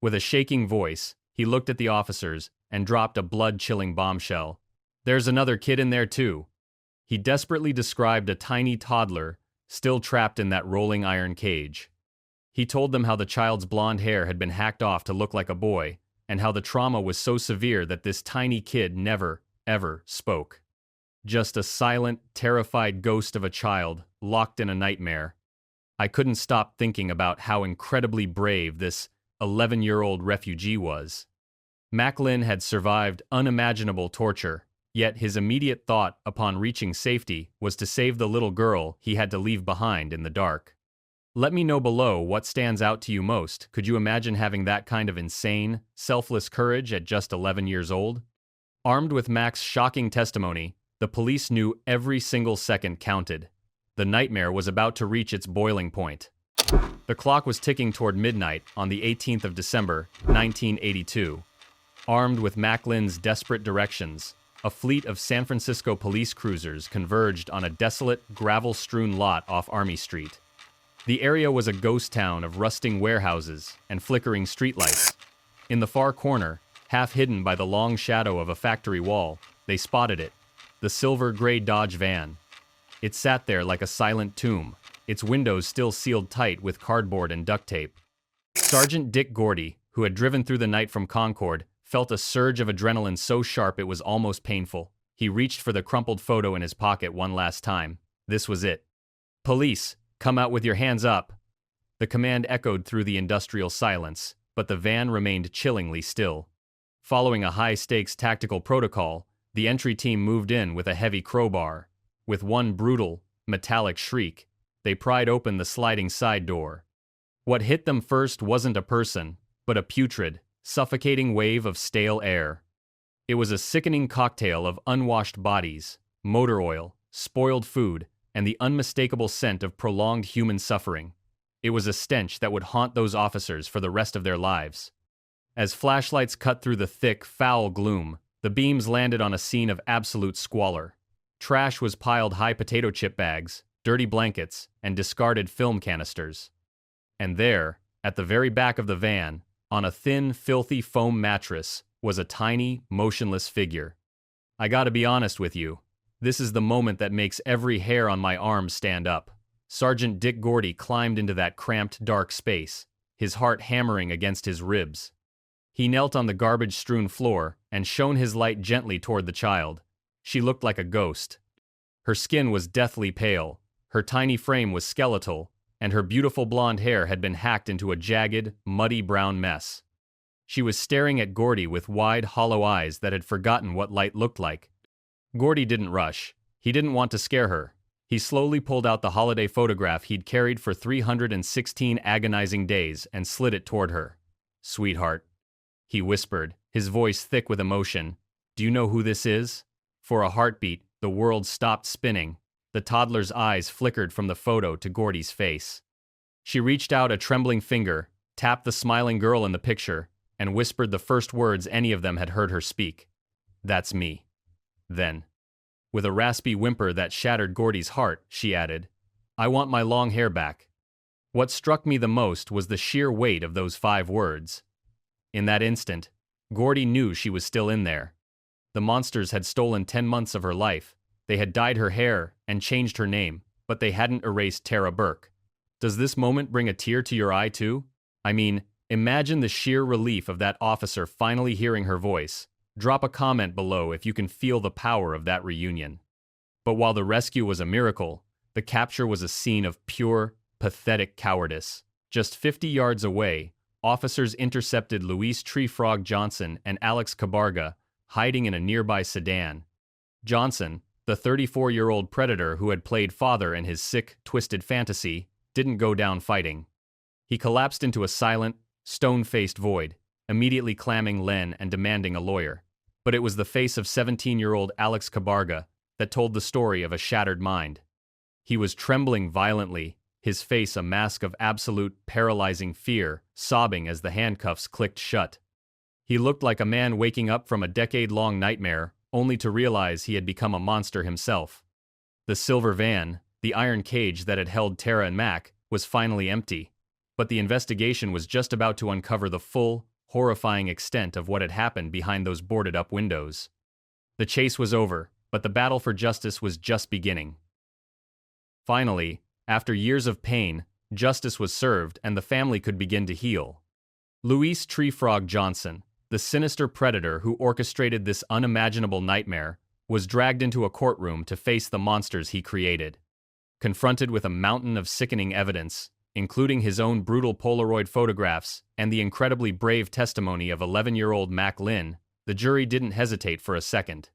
With a shaking voice, he looked at the officers and dropped a blood-chilling bombshell. "There's another kid in there too." He desperately described a tiny toddler still trapped in that rolling iron cage. He told them how the child's blonde hair had been hacked off to look like a boy, and how the trauma was so severe that this tiny kid never, ever spoke. Just a silent, terrified ghost of a child, locked in a nightmare. I couldn't stop thinking about how incredibly brave this 11-year-old refugee was. Macklin had survived unimaginable torture, yet his immediate thought upon reaching safety was to save the little girl he had to leave behind in the dark. Let me know below what stands out to you most. Could you imagine having that kind of insane, selfless courage at just 11 years old? Armed with Mac's shocking testimony, the police knew every single second counted. The nightmare was about to reach its boiling point. The clock was ticking toward midnight on the 18th of December, 1982. Armed with Macklin's desperate directions, a fleet of San Francisco police cruisers converged on a desolate, gravel-strewn lot off Army Street. The area was a ghost town of rusting warehouses and flickering streetlights. In the far corner, half hidden by the long shadow of a factory wall, they spotted it, the silver-gray Dodge van. It sat there like a silent tomb, its windows still sealed tight with cardboard and duct tape. Sergeant Dick Gordy, who had driven through the night from Concord, felt a surge of adrenaline so sharp it was almost painful. He reached for the crumpled photo in his pocket one last time. This was it. "Police, come out with your hands up." The command echoed through the industrial silence, but the van remained chillingly still. Following a high-stakes tactical protocol, the entry team moved in with a heavy crowbar. With one brutal, metallic shriek, they pried open the sliding side door. What hit them first wasn't a person, but a putrid, suffocating wave of stale air. It was a sickening cocktail of unwashed bodies, motor oil, spoiled food, and the unmistakable scent of prolonged human suffering. It was a stench that would haunt those officers for the rest of their lives. As flashlights cut through the thick, foul gloom, the beams landed on a scene of absolute squalor. Trash was piled high potato chip bags, dirty blankets, and discarded film canisters. And there, at the very back of the van, on a thin, filthy foam mattress, was a tiny, motionless figure. I gotta be honest with you. This is the moment that makes every hair on my arm stand up. Sergeant Dick Gordy climbed into that cramped, dark space, his heart hammering against his ribs. He knelt on the garbage-strewn floor and shone his light gently toward the child. She looked like a ghost. Her skin was deathly pale, her tiny frame was skeletal, and her beautiful blonde hair had been hacked into a jagged, muddy brown mess. She was staring at Gordy with wide, hollow eyes that had forgotten what light looked like. Gordy didn't rush. He didn't want to scare her. He slowly pulled out the holiday photograph he'd carried for 316 agonizing days and slid it toward her. "Sweetheart," he whispered, his voice thick with emotion, "do you know who this is?" For a heartbeat, the world stopped spinning. The toddler's eyes flickered from the photo to Gordy's face. She reached out a trembling finger, tapped the smiling girl in the picture, and whispered the first words any of them had heard her speak. "That's me." Then, with a raspy whimper that shattered Gordy's heart, she added, "I want my long hair back." What struck me the most was the sheer weight of those 5 words. In that instant, Gordy knew she was still in there. The monsters had stolen 10 months of her life. They had dyed her hair and changed her name, but they hadn't erased Tara Burke. Does this moment bring a tear to your eye too? I mean, imagine the sheer relief of that officer finally hearing her voice. Drop a comment below if you can feel the power of that reunion. But while the rescue was a miracle, the capture was a scene of pure, pathetic cowardice. Just 50 yards away, officers intercepted Luis Tree Frog Johnson and Alex Cabarga, hiding in a nearby sedan. Johnson, the 34-year-old predator who had played father in his sick, twisted fantasy, didn't go down fighting. He collapsed into a silent, stone-faced void, immediately clamming Len and demanding a lawyer. But it was the face of 17-year-old Alex Cabarga that told the story of a shattered mind. He was trembling violently, his face a mask of absolute, paralyzing fear, sobbing as the handcuffs clicked shut. He looked like a man waking up from a decade-long nightmare, only to realize he had become a monster himself. The silver van, the iron cage that had held Tara and Mac, was finally empty, but the investigation was just about to uncover the full, horrifying extent of what had happened behind those boarded-up windows. The chase was over, but the battle for justice was just beginning. Finally, after years of pain, justice was served and the family could begin to heal. Luis Tree Frog Johnson, the sinister predator who orchestrated this unimaginable nightmare, was dragged into a courtroom to face the monsters he created. Confronted with a mountain of sickening evidence, including his own brutal Polaroid photographs and the incredibly brave testimony of 11-year-old Mac Lynn, the jury didn't hesitate for a second.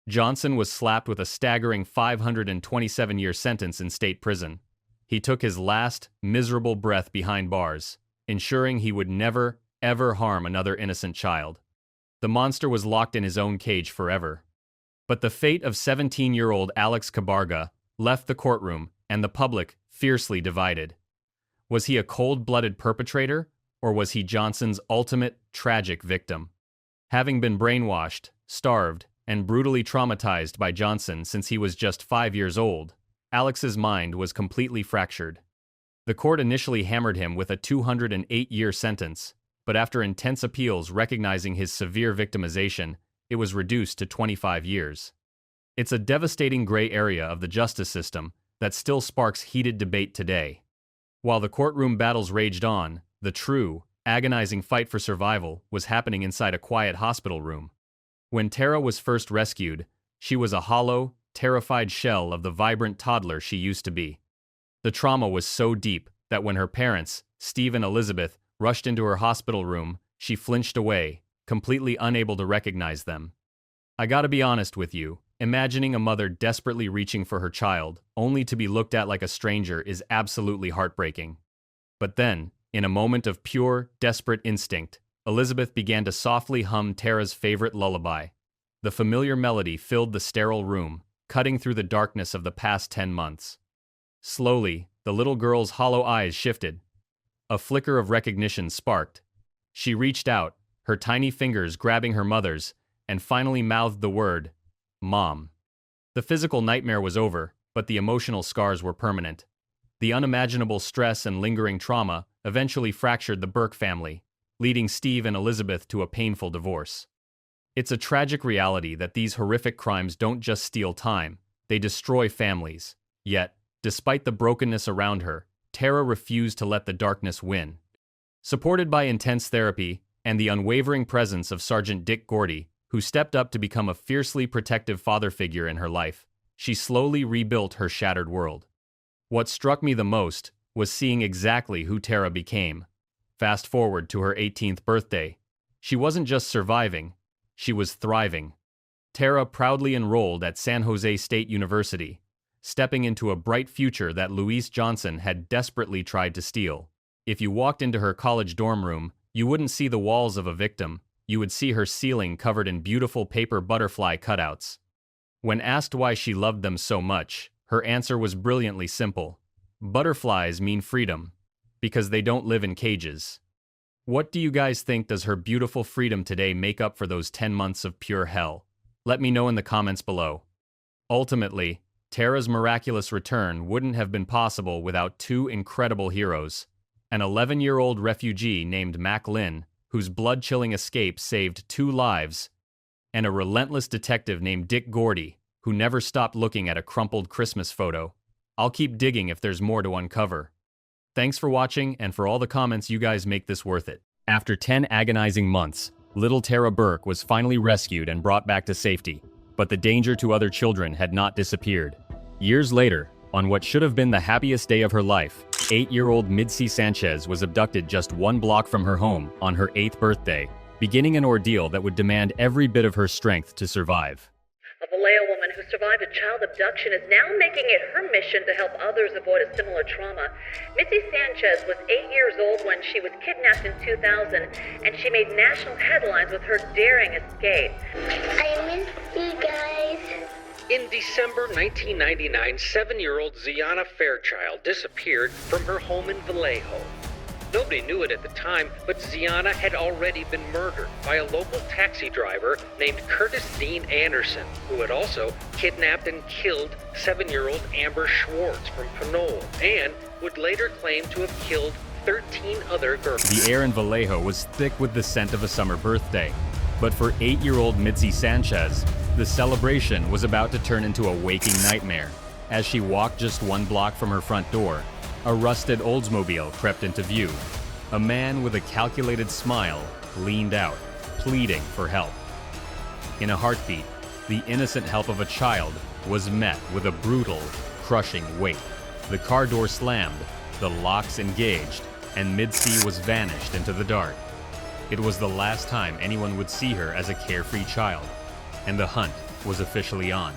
Johnson was slapped with a staggering 527-year sentence in state prison. He took his last, miserable breath behind bars, ensuring he would never, ever harm another innocent child. The monster was locked in his own cage forever. But the fate of 17-year-old Alex Cabarga left the courtroom and the public fiercely divided. Was he a cold-blooded perpetrator, or was he Johnson's ultimate, tragic victim? Having been brainwashed, starved, and brutally traumatized by Johnson since he was just 5 years old, Alex's mind was completely fractured. The court initially hammered him with a 208-year sentence, but after intense appeals recognizing his severe victimization, it was reduced to 25 years. It's a devastating gray area of the justice system that still sparks heated debate today. While the courtroom battles raged on, the true, agonizing fight for survival was happening inside a quiet hospital room. When Tara was first rescued, she was a hollow, terrified shell of the vibrant toddler she used to be. The trauma was so deep that when her parents, Steve and Elizabeth, rushed into her hospital room, she flinched away, completely unable to recognize them. I gotta be honest with you, imagining a mother desperately reaching for her child, only to be looked at like a stranger, is absolutely heartbreaking. But then, in a moment of pure, desperate instinct, Elizabeth began to softly hum Tara's favorite lullaby. The familiar melody filled the sterile room, cutting through the darkness of the past 10 months. Slowly, the little girl's hollow eyes shifted. A flicker of recognition sparked. She reached out, her tiny fingers grabbing her mother's, and finally mouthed the word, "Mom." The physical nightmare was over, but the emotional scars were permanent. The unimaginable stress and lingering trauma eventually fractured the Burke family, leading Steve and Elizabeth to a painful divorce. It's a tragic reality that these horrific crimes don't just steal time, they destroy families. Yet, despite the brokenness around her, Tara refused to let the darkness win. Supported by intense therapy and the unwavering presence of Sergeant Dick Gordy, who stepped up to become a fiercely protective father figure in her life, she slowly rebuilt her shattered world. What struck me the most was seeing exactly who Tara became. Fast forward to her 18th birthday. She wasn't just surviving, she was thriving. Tara proudly enrolled at San Jose State University, stepping into a bright future that Louise Johnson had desperately tried to steal. If you walked into her college dorm room, you wouldn't see the walls of a victim, you would see her ceiling covered in beautiful paper butterfly cutouts. When asked why she loved them so much, her answer was brilliantly simple. Butterflies mean freedom, because they don't live in cages. What do you guys think does her beautiful freedom today make up for those 10 months of pure hell? Let me know in the comments below. Ultimately, Tara's miraculous return wouldn't have been possible without two incredible heroes. An 11-year-old refugee named Mac Lynn, whose blood-chilling escape saved 2 lives, and a relentless detective named Dick Gordy, who never stopped looking at a crumpled Christmas photo. I'll keep digging if there's more to uncover. Thanks for watching and for all the comments. You guys make this worth it. After 10 agonizing months, little Tara Burke was finally rescued and brought back to safety. But the danger to other children had not disappeared. Years later, on what should have been the happiest day of her life, 8-year-old Midsi Sanchez was abducted just 1 block from her home on her 8th birthday, beginning an ordeal that would demand every bit of her strength to survive. A Vallejo woman who survived a child abduction is now making it her mission to help others avoid a similar trauma. Midsi Sanchez was 8 years old when she was kidnapped in 2000, and she made national headlines with her daring escape. I miss you guys. In December 1999, 7-year-old Ziana Fairchild disappeared from her home in Vallejo. Nobody knew it at the time, but Ziana had already been murdered by a local taxi driver named Curtis Dean Anderson, who had also kidnapped and killed 7-year-old Amber Schwartz from Pinole, and would later claim to have killed 13 other girls. The air in Vallejo was thick with the scent of a summer birthday. But for 8-year-old Midsi Sanchez, the celebration was about to turn into a waking nightmare. As she walked just 1 block from her front door, a rusted Oldsmobile crept into view. A man with a calculated smile leaned out, pleading for help. In a heartbeat, the innocent help of a child was met with a brutal, crushing weight. The car door slammed, the locks engaged, and Midsi was vanished into the dark. It was the last time anyone would see her as a carefree child, and the hunt was officially on.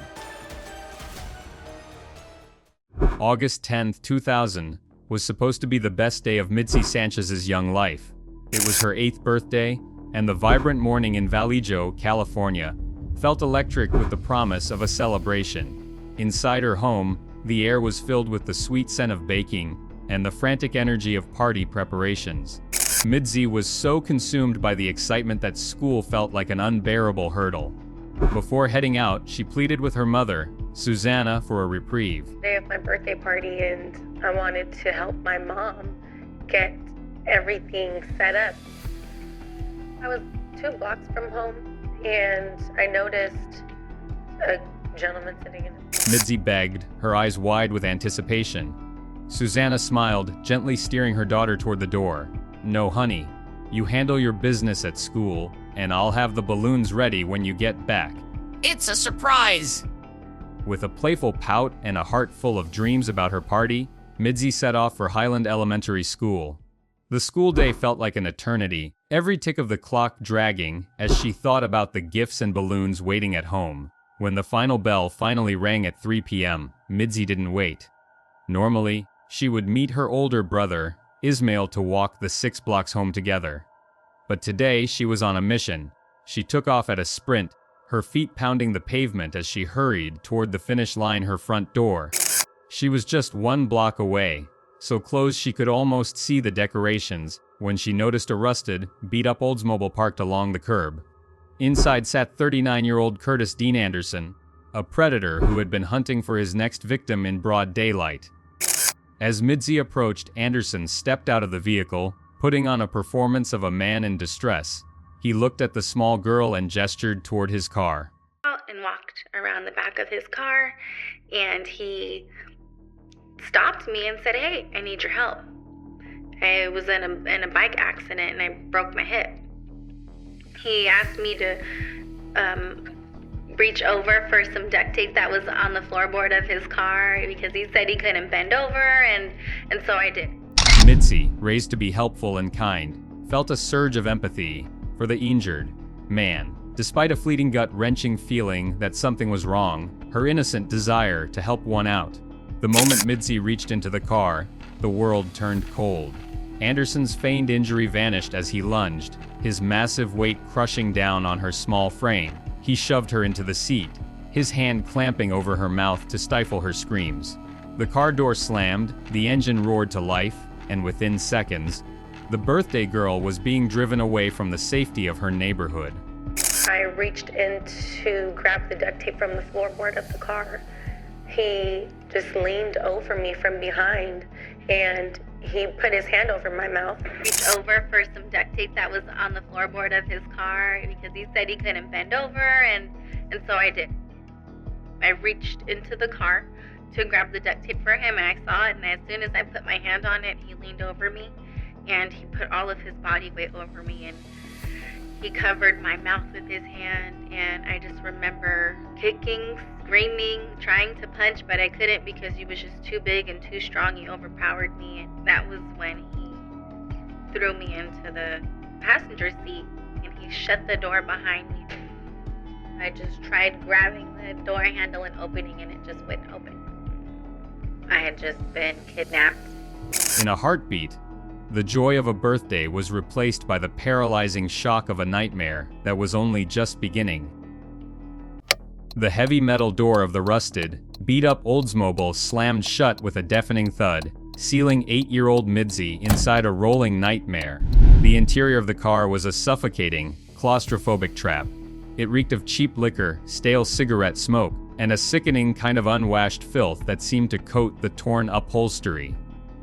August 10th, 2000 was supposed to be the best day of Midsi Sanchez's young life. It was her 8th birthday, and the vibrant morning in Vallejo, California, felt electric with the promise of a celebration. Inside her home, the air was filled with the sweet scent of baking and the frantic energy of party preparations. Midsi was so consumed by the excitement that school felt like an unbearable hurdle. Before heading out, she pleaded with her mother, Susanna, for a reprieve. Today is my birthday party, and I wanted to help my mom get everything set up. I was 2 blocks from home, and I noticed a gentleman sitting in it. Midsi begged, her eyes wide with anticipation. Susanna smiled, gently steering her daughter toward the door. "No, honey. You handle your business at school, and I'll have the balloons ready when you get back." It's a surprise! With a playful pout and a heart full of dreams about her party, Midsi set off for Highland Elementary School. The school day felt like an eternity, every tick of the clock dragging as she thought about the gifts and balloons waiting at home. When the final bell finally rang at 3 p.m., Midsi didn't wait. Normally, she would meet her older brother, Ismail, to walk the 6 blocks home together. But today, she was on a mission. She took off at a sprint, her feet pounding the pavement as she hurried toward the finish line, her front door. She was just 1 block away, so close she could almost see the decorations, when she noticed a rusted, beat-up Oldsmobile parked along the curb. Inside sat 39-year-old Curtis Dean Anderson, a predator who had been hunting for his next victim in broad daylight. As Midsi approached, Anderson stepped out of the vehicle, putting on a performance of a man in distress. He looked at the small girl and gestured toward his car. And walked around the back of his car, and he stopped me and said, "Hey, I need your help. I was in a bike accident and I broke my hip." He asked me to reach over for some duct tape that was on the floorboard of his car because he said he couldn't bend over, and so I did. Midsi, raised to be helpful and kind, felt a surge of empathy for the injured man. Despite a fleeting gut-wrenching feeling that something was wrong, her innocent desire to help won out. The moment Midsi reached into the car, the world turned cold. Anderson's feigned injury vanished as he lunged, his massive weight crushing down on her small frame. He shoved her into the seat, his hand clamping over her mouth to stifle her screams. The car door slammed, the engine roared to life, and within seconds, the birthday girl was being driven away from the safety of her neighborhood. I reached in to grab the duct tape from the floorboard of the car. He just leaned over me from behind, and he put his hand over my mouth. Reached over for some duct tape that was on the floorboard of his car because he said he couldn't bend over, and so I did. I reached into the car to grab the duct tape for him, and I saw it, and as soon as I put my hand on it, he leaned over me, and he put all of his body weight over me, and he covered my mouth with his hand, and I just remember kicking, screaming, trying to punch, but I couldn't because he was just too big and too strong. He overpowered me, and that was when he threw me into the passenger seat, and he shut the door behind me. I just tried grabbing the door handle and opening, and it just wouldn't open. I had just been kidnapped. In a heartbeat, the joy of a birthday was replaced by the paralyzing shock of a nightmare that was only just beginning. The heavy metal door of the rusted, beat-up Oldsmobile slammed shut with a deafening thud, sealing 8-year-old Midsi inside a rolling nightmare. The interior of the car was a suffocating, claustrophobic trap. It reeked of cheap liquor, stale cigarette smoke, and a sickening kind of unwashed filth that seemed to coat the torn upholstery.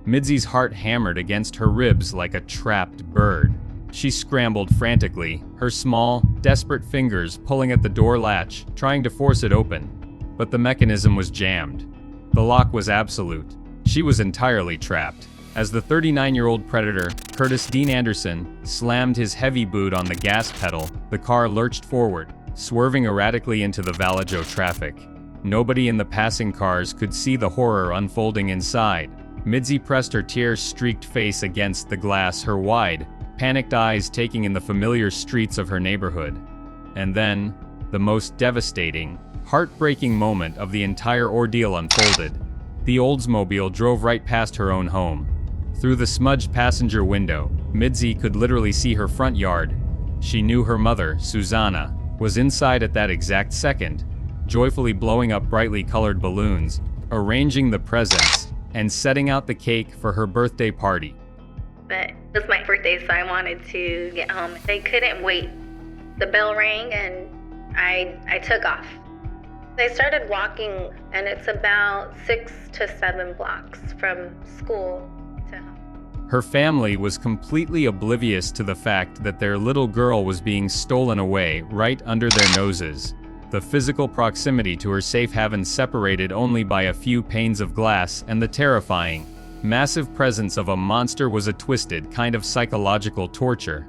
Midsi's heart hammered against her ribs like a trapped bird. She scrambled frantically, her small, desperate fingers pulling at the door latch, trying to force it open. But the mechanism was jammed. The lock was absolute. She was entirely trapped. As the 39-year-old predator, Curtis Dean Anderson, slammed his heavy boot on the gas pedal, the car lurched forward, swerving erratically into the Vallejo traffic. Nobody in the passing cars could see the horror unfolding inside. Midsi pressed her tear-streaked face against the glass, her wide, panicked eyes taking in the familiar streets of her neighborhood. And then, the most devastating, heartbreaking moment of the entire ordeal unfolded. The Oldsmobile drove right past her own home. Through the smudged passenger window, Midsi could literally see her front yard. She knew her mother, Susanna, was inside at that exact second, joyfully blowing up brightly colored balloons, arranging the presents, and setting out the cake for her birthday party. But it was my birthday, so I wanted to get home. They couldn't wait. The bell rang and I took off. I started walking, and it's about 6 to 7 blocks from school to home. Her family was completely oblivious to the fact that their little girl was being stolen away right under their noses. The physical proximity to her safe haven separated only by a few panes of glass, and the terrifying, massive presence of a monster was a twisted kind of psychological torture.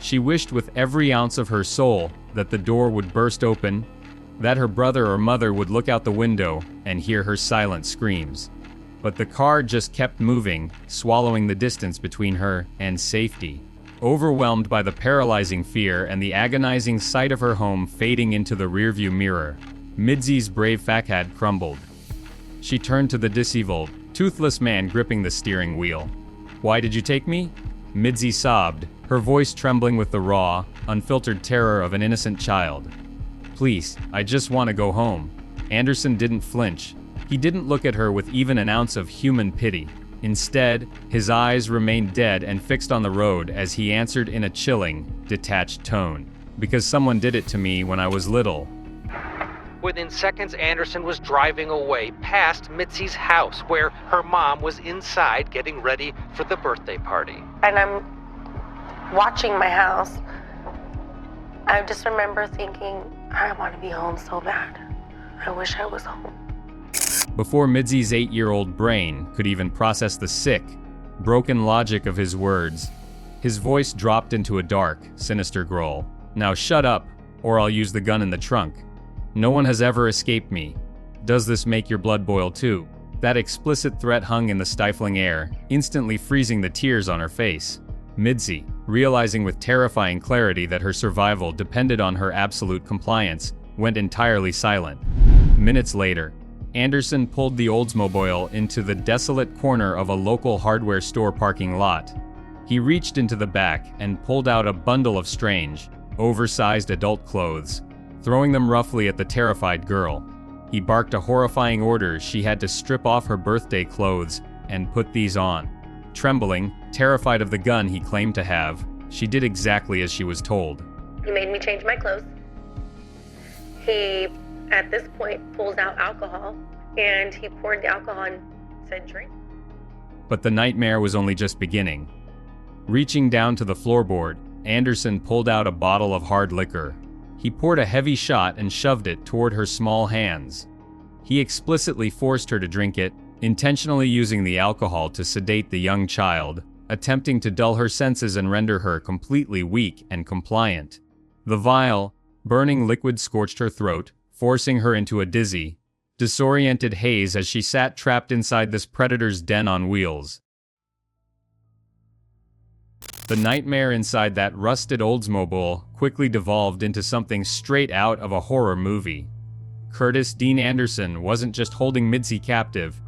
She wished with every ounce of her soul that the door would burst open, that her brother or mother would look out the window and hear her silent screams. But the car just kept moving, swallowing the distance between her and safety. Overwhelmed by the paralyzing fear and the agonizing sight of her home fading into the rearview mirror, Midsi's brave facade crumbled. She turned to the disheveled, toothless man gripping the steering wheel. "Why did you take me?" Midsi sobbed, her voice trembling with the raw, unfiltered terror of an innocent child. "Please, I just want to go home." Anderson didn't flinch. He didn't look at her with even an ounce of human pity. Instead, his eyes remained dead and fixed on the road as he answered in a chilling, detached tone. "Because someone did it to me when I was little." Within seconds, Anderson was driving away past Midsi's house, where her mom was inside getting ready for the birthday party. And I'm watching my house. I just remember thinking, I want to be home so bad. I wish I was home. Before Midsi's 8-year-old brain could even process the sick, broken logic of his words, his voice dropped into a dark, sinister growl. "Now shut up, or I'll use the gun in the trunk. No one has ever escaped me. Does this make your blood boil too?" That explicit threat hung in the stifling air, instantly freezing the tears on her face. Midsi, realizing with terrifying clarity that her survival depended on her absolute compliance, went entirely silent. Minutes later, Anderson pulled the Oldsmobile into the desolate corner of a local hardware store parking lot. He reached into the back and pulled out a bundle of strange, oversized adult clothes, throwing them roughly at the terrified girl. He barked a horrifying order she had to strip off her birthday clothes and put these on. Trembling, terrified of the gun he claimed to have, she did exactly as she was told. He made me change my clothes. He, at this point, pulls out alcohol, and he poured the alcohol and said, "Drink." But the nightmare was only just beginning. Reaching down to the floorboard, Anderson pulled out a bottle of hard liquor. He poured a heavy shot and shoved it toward her small hands. He explicitly forced her to drink it, intentionally using the alcohol to sedate the young child, attempting to dull her senses and render her completely weak and compliant. The vile, burning liquid scorched her throat, forcing her into a dizzy, disoriented haze as she sat trapped inside this predator's den on wheels. The nightmare inside that rusted Oldsmobile quickly devolved into something straight out of a horror movie. Curtis Dean Anderson wasn't just holding Midsi captive,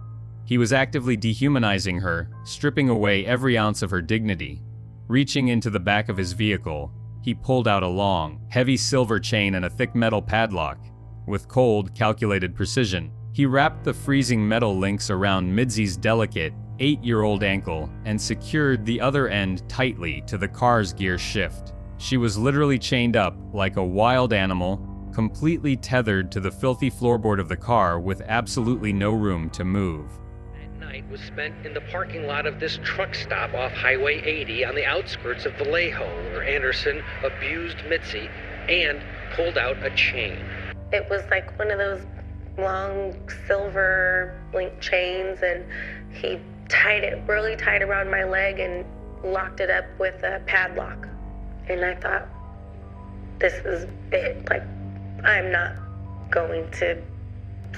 he was actively dehumanizing her, stripping away every ounce of her dignity. Reaching into the back of his vehicle, he pulled out a long, heavy silver chain and a thick metal padlock. With cold, calculated precision, he wrapped the freezing metal links around Midsi's delicate, 8-year-old ankle and secured the other end tightly to the car's gear shift. She was literally chained up like a wild animal, completely tethered to the filthy floorboard of the car with absolutely no room to move. That night was spent in the parking lot of this truck stop off Highway 80 on the outskirts of Vallejo, where Anderson abused Midsi and pulled out a chain. It was like one of those long silver link chains, and he tied it really tight around my leg and locked it up with a padlock. And I thought, this is it. Like, I'm not going to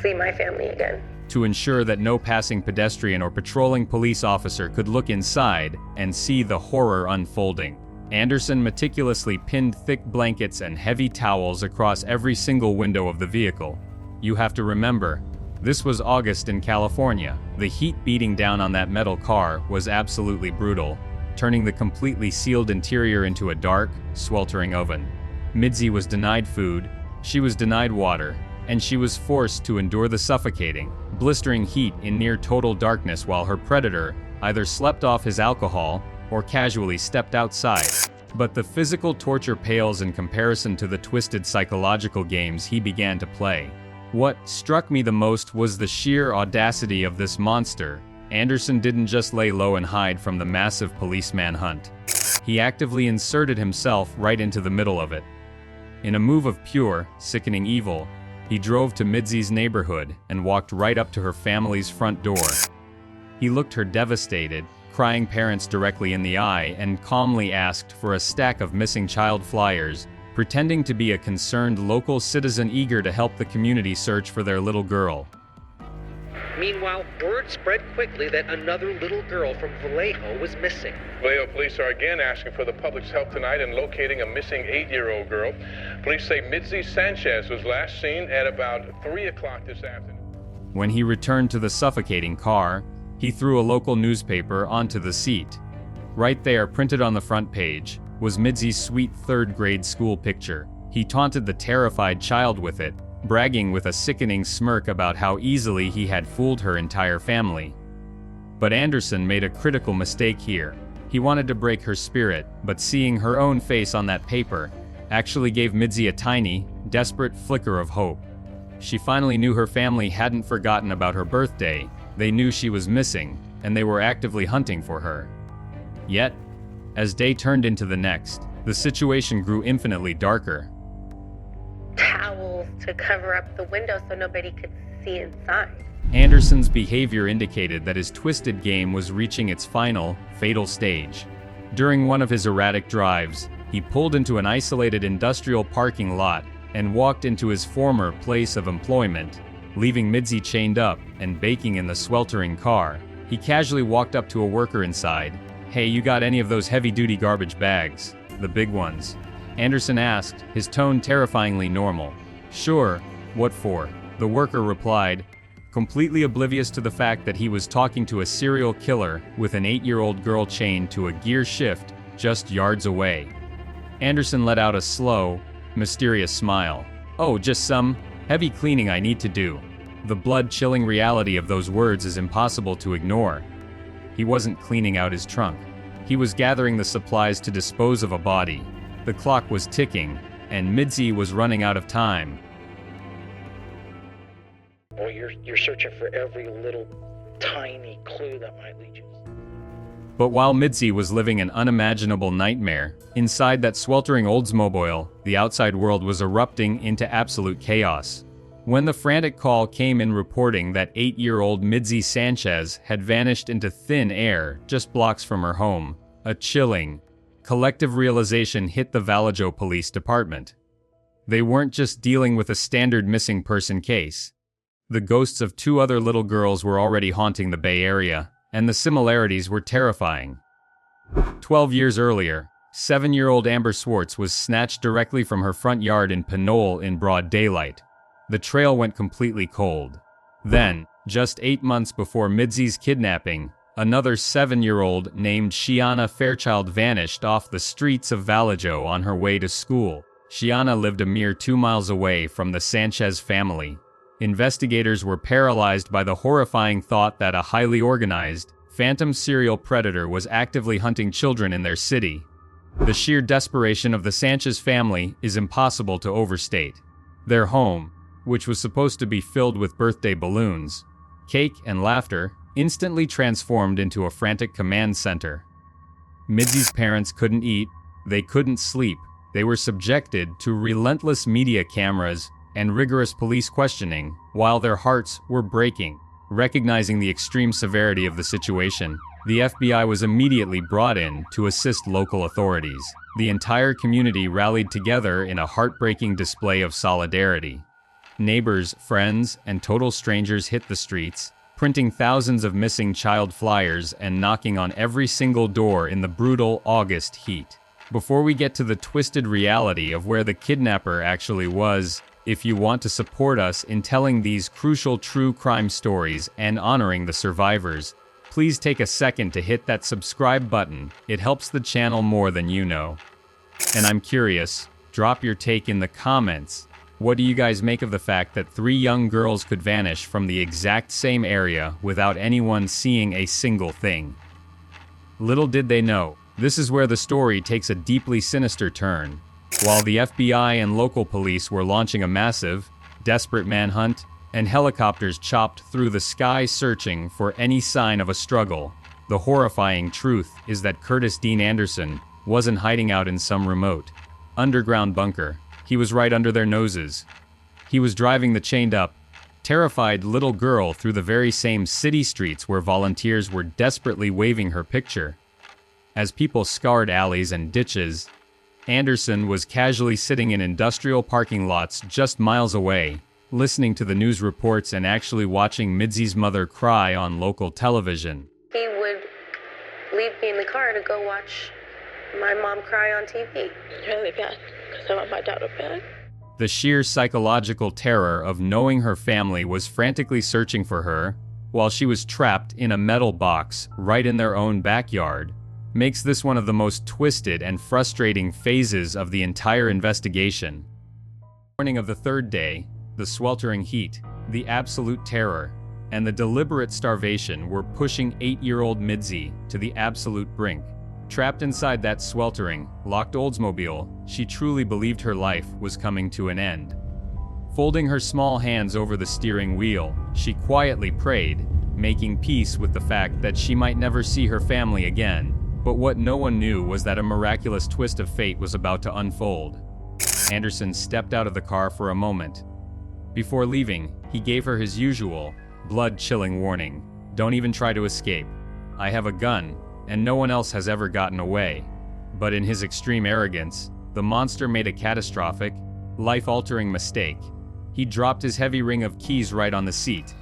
see my family again. to ensure that no passing pedestrian or patrolling police officer could look inside and see the horror unfolding. Anderson meticulously pinned thick blankets and heavy towels across every single window of the vehicle. You have to remember, this was August in California. The heat beating down on that metal car was absolutely brutal, turning the completely sealed interior into a dark, sweltering oven. Midsi was denied food, she was denied water, and she was forced to endure the suffocating, blistering heat in near total darkness while her predator either slept off his alcohol or casually stepped outside. But the physical torture pales in comparison to the twisted psychological games he began to play. What struck me the most was the sheer audacity of this monster. Anderson didn't just lay low and hide from the massive police manhunt. He actively inserted himself right into the middle of it. In a move of pure, sickening evil, he drove to Midsi's neighborhood and walked right up to her family's front door. He looked her devastated, crying parents directly in the eye and calmly asked for a stack of missing child flyers, pretending to be a concerned local citizen eager to help the community search for their little girl. Meanwhile, word spread quickly that another little girl from Vallejo was missing. Vallejo police are again asking for the public's help tonight in locating a missing 8-year-old girl. Police say Midsi Sanchez was last seen at about 3 o'clock this afternoon. When he returned to the suffocating car, he threw a local newspaper onto the seat. Right there, printed on the front page, was Midsi's sweet third-grade school picture. He taunted the terrified child with it, bragging with a sickening smirk about how easily he had fooled her entire family. But Anderson made a critical mistake here. He wanted to break her spirit, but seeing her own face on that paper actually gave Midsi a tiny, desperate flicker of hope. She finally knew her family hadn't forgotten about her birthday. They knew she was missing, and they were actively hunting for her. Yet, as day turned into the next, the situation grew infinitely darker. Towels to cover up the window so nobody could see inside. Anderson's behavior indicated that his twisted game was reaching its final, fatal stage. During one of his erratic drives, he pulled into an isolated industrial parking lot and walked into his former place of employment, leaving Midsi chained up and baking in the sweltering car. He casually walked up to a worker inside. "Hey, you got any of those heavy-duty garbage bags? The big ones?" Anderson asked, his tone terrifyingly normal. "Sure, what for?" The worker replied, completely oblivious to the fact that he was talking to a serial killer with an 8-year-old girl chained to a gear shift just yards away. Anderson let out a slow, mysterious smile. "Oh, just some heavy cleaning I need to do." The blood-chilling reality of those words is impossible to ignore. He wasn't cleaning out his trunk. He was gathering the supplies to dispose of a body. The clock was ticking, and Midsi was running out of time. Oh, you're searching for every little tiny clue that might lead you. But while Midsi was living an unimaginable nightmare, inside that sweltering Oldsmobile, the outside world was erupting into absolute chaos. When the frantic call came in reporting that 8-year-old Midsi Sanchez had vanished into thin air just blocks from her home, a chilling, collective realization hit the Vallejo Police Department. They weren't just dealing with a standard missing person case. The ghosts of 2 other little girls were already haunting the Bay Area, and the similarities were terrifying. 12 years earlier, 7-year-old Amber Swartz was snatched directly from her front yard in Pinole in broad daylight. The trail went completely cold. Then, just 8 months before Midsi's kidnapping, another 7-year-old named Shiana Fairchild vanished off the streets of Vallejo on her way to school. Shiana lived a mere 2 miles away from the Sanchez family. Investigators were paralyzed by the horrifying thought that a highly organized, phantom serial predator was actively hunting children in their city. The sheer desperation of the Sanchez family is impossible to overstate. Their home, which was supposed to be filled with birthday balloons, cake, and laughter, instantly transformed into a frantic command center. Midsi's parents couldn't eat, they couldn't sleep, they were subjected to relentless media cameras and rigorous police questioning, while their hearts were breaking. Recognizing the extreme severity of the situation, the FBI was immediately brought in to assist local authorities. The entire community rallied together in a heartbreaking display of solidarity. Neighbors, friends, and total strangers hit the streets, printing thousands of missing child flyers and knocking on every single door in the brutal August heat. Before we get to the twisted reality of where the kidnapper actually was, if you want to support us in telling these crucial true crime stories and honoring the survivors, please take a second to hit that subscribe button. It helps the channel more than you know. And I'm curious, drop your take in the comments. What do you guys make of the fact that 3 young girls could vanish from the exact same area without anyone seeing a single thing? Little did they know, this is where the story takes a deeply sinister turn. While the FBI and local police were launching a massive, desperate manhunt, and helicopters chopped through the sky searching for any sign of a struggle, the horrifying truth is that Curtis Dean Anderson wasn't hiding out in some remote, underground bunker. He was right under their noses. He was driving the chained-up, terrified little girl through the very same city streets where volunteers were desperately waving her picture. As people scoured alleys and ditches, Anderson was casually sitting in industrial parking lots just miles away, listening to the news reports and actually watching Midsi's mother cry on local television. He would leave me in the car to go watch my mom cry on TV. It's really bad, because I want my daughter back. The sheer psychological terror of knowing her family was frantically searching for her, while she was trapped in a metal box right in their own backyard, makes this one of the most twisted and frustrating phases of the entire investigation. Morning of the 3rd day, the sweltering heat, the absolute terror, and the deliberate starvation were pushing 8-year-old Midsi to the absolute brink. Trapped inside that sweltering, locked Oldsmobile, she truly believed her life was coming to an end. Folding her small hands over the steering wheel, she quietly prayed, making peace with the fact that she might never see her family again. But what no one knew was that a miraculous twist of fate was about to unfold. Anderson stepped out of the car for a moment. Before leaving, he gave her his usual, blood-chilling warning. Don't even try to escape. I have a gun, and no one else has ever gotten away. But in his extreme arrogance, the monster made a catastrophic, life-altering mistake. He dropped his heavy ring of keys right on the seat.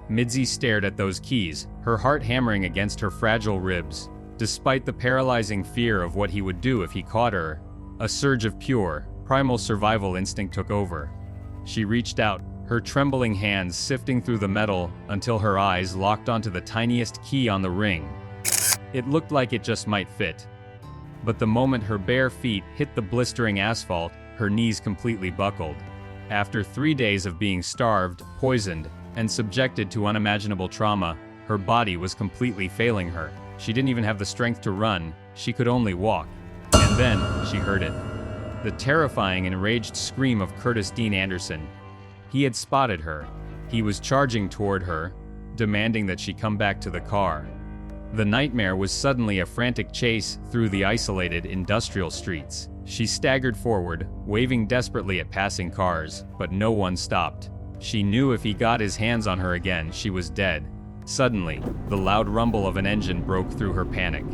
Midsi stared at those keys, her heart hammering against her fragile ribs. Despite the paralyzing fear of what he would do if he caught her, a surge of pure, primal survival instinct took over. She reached out, her trembling hands sifting through the metal until her eyes locked onto the tiniest key on the ring. It looked like it just might fit. But the moment her bare feet hit the blistering asphalt, her knees completely buckled. After 3 days of being starved, poisoned, and subjected to unimaginable trauma, her body was completely failing her. She didn't even have the strength to run, she could only walk. And then, she heard it. The terrifying, enraged scream of Curtis Dean Anderson. He had spotted her. He was charging toward her, demanding that she come back to the car. The nightmare was suddenly a frantic chase through the isolated industrial streets. She staggered forward, waving desperately at passing cars, but no one stopped. She knew if he got his hands on her again, she was dead. Suddenly, the loud rumble of an engine broke through her panic.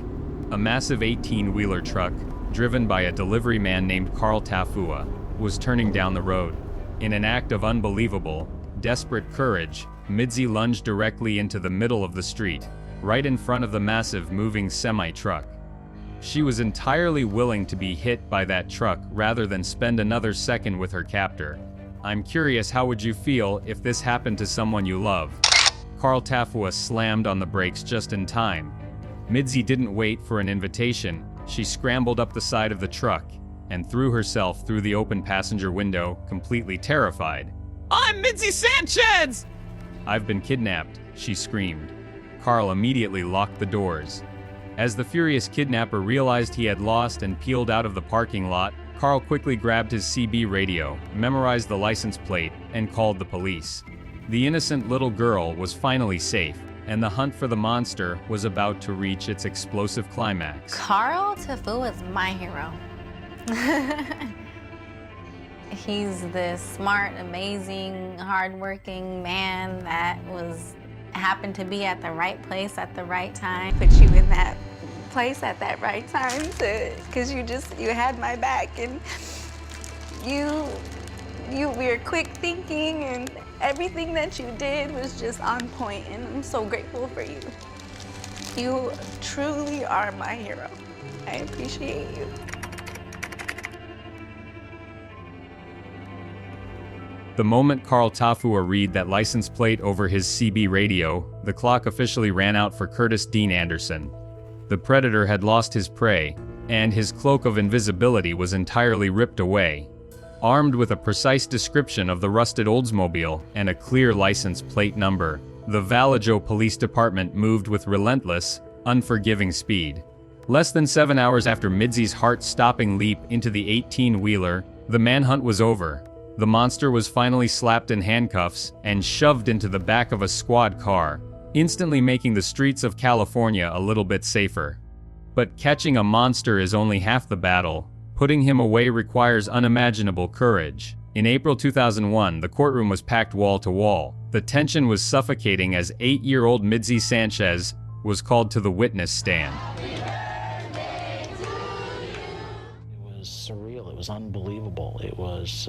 A massive 18-wheeler truck, driven by a delivery man named Carl Tafua, was turning down the road. In an act of unbelievable, desperate courage, Midsi lunged directly into the middle of the street, right in front of the massive moving semi-truck. She was entirely willing to be hit by that truck rather than spend another second with her captor. I'm curious, how would you feel if this happened to someone you love? Carl Tafua slammed on the brakes just in time. Midsi didn't wait for an invitation. She scrambled up the side of the truck and threw herself through the open passenger window, completely terrified. I'm Midsi Sanchez! I've been kidnapped, she screamed. Carl immediately locked the doors. As the furious kidnapper realized he had lost and peeled out of the parking lot, Carl quickly grabbed his CB radio, memorized the license plate, and called the police. The innocent little girl was finally safe, and the hunt for the monster was about to reach its explosive climax. Carl Tafua is my hero. He's this smart, amazing, hardworking man that happened to be at the right place at the right time. Put you in that place at that right time because you had my back, and you You were quick thinking, and everything that you did was just on point, and I'm so grateful for you. You truly are my hero. I appreciate you. The moment Carl Tafua read that license plate over his CB radio, the clock officially ran out for Curtis Dean Anderson. The predator had lost his prey, and his cloak of invisibility was entirely ripped away. Armed with a precise description of the rusted Oldsmobile and a clear license plate number, the Vallejo Police Department moved with relentless, unforgiving speed. Less than 7 hours after Midsi's heart-stopping leap into the 18-wheeler, the manhunt was over. The monster was finally slapped in handcuffs and shoved into the back of a squad car, instantly making the streets of California a little bit safer. But catching a monster is only half the battle. Putting him away requires unimaginable courage. In April 2001, the courtroom was packed wall to wall. The tension was suffocating as 8-year-old Midsi Sanchez was called to the witness stand. It was surreal. It was unbelievable. It was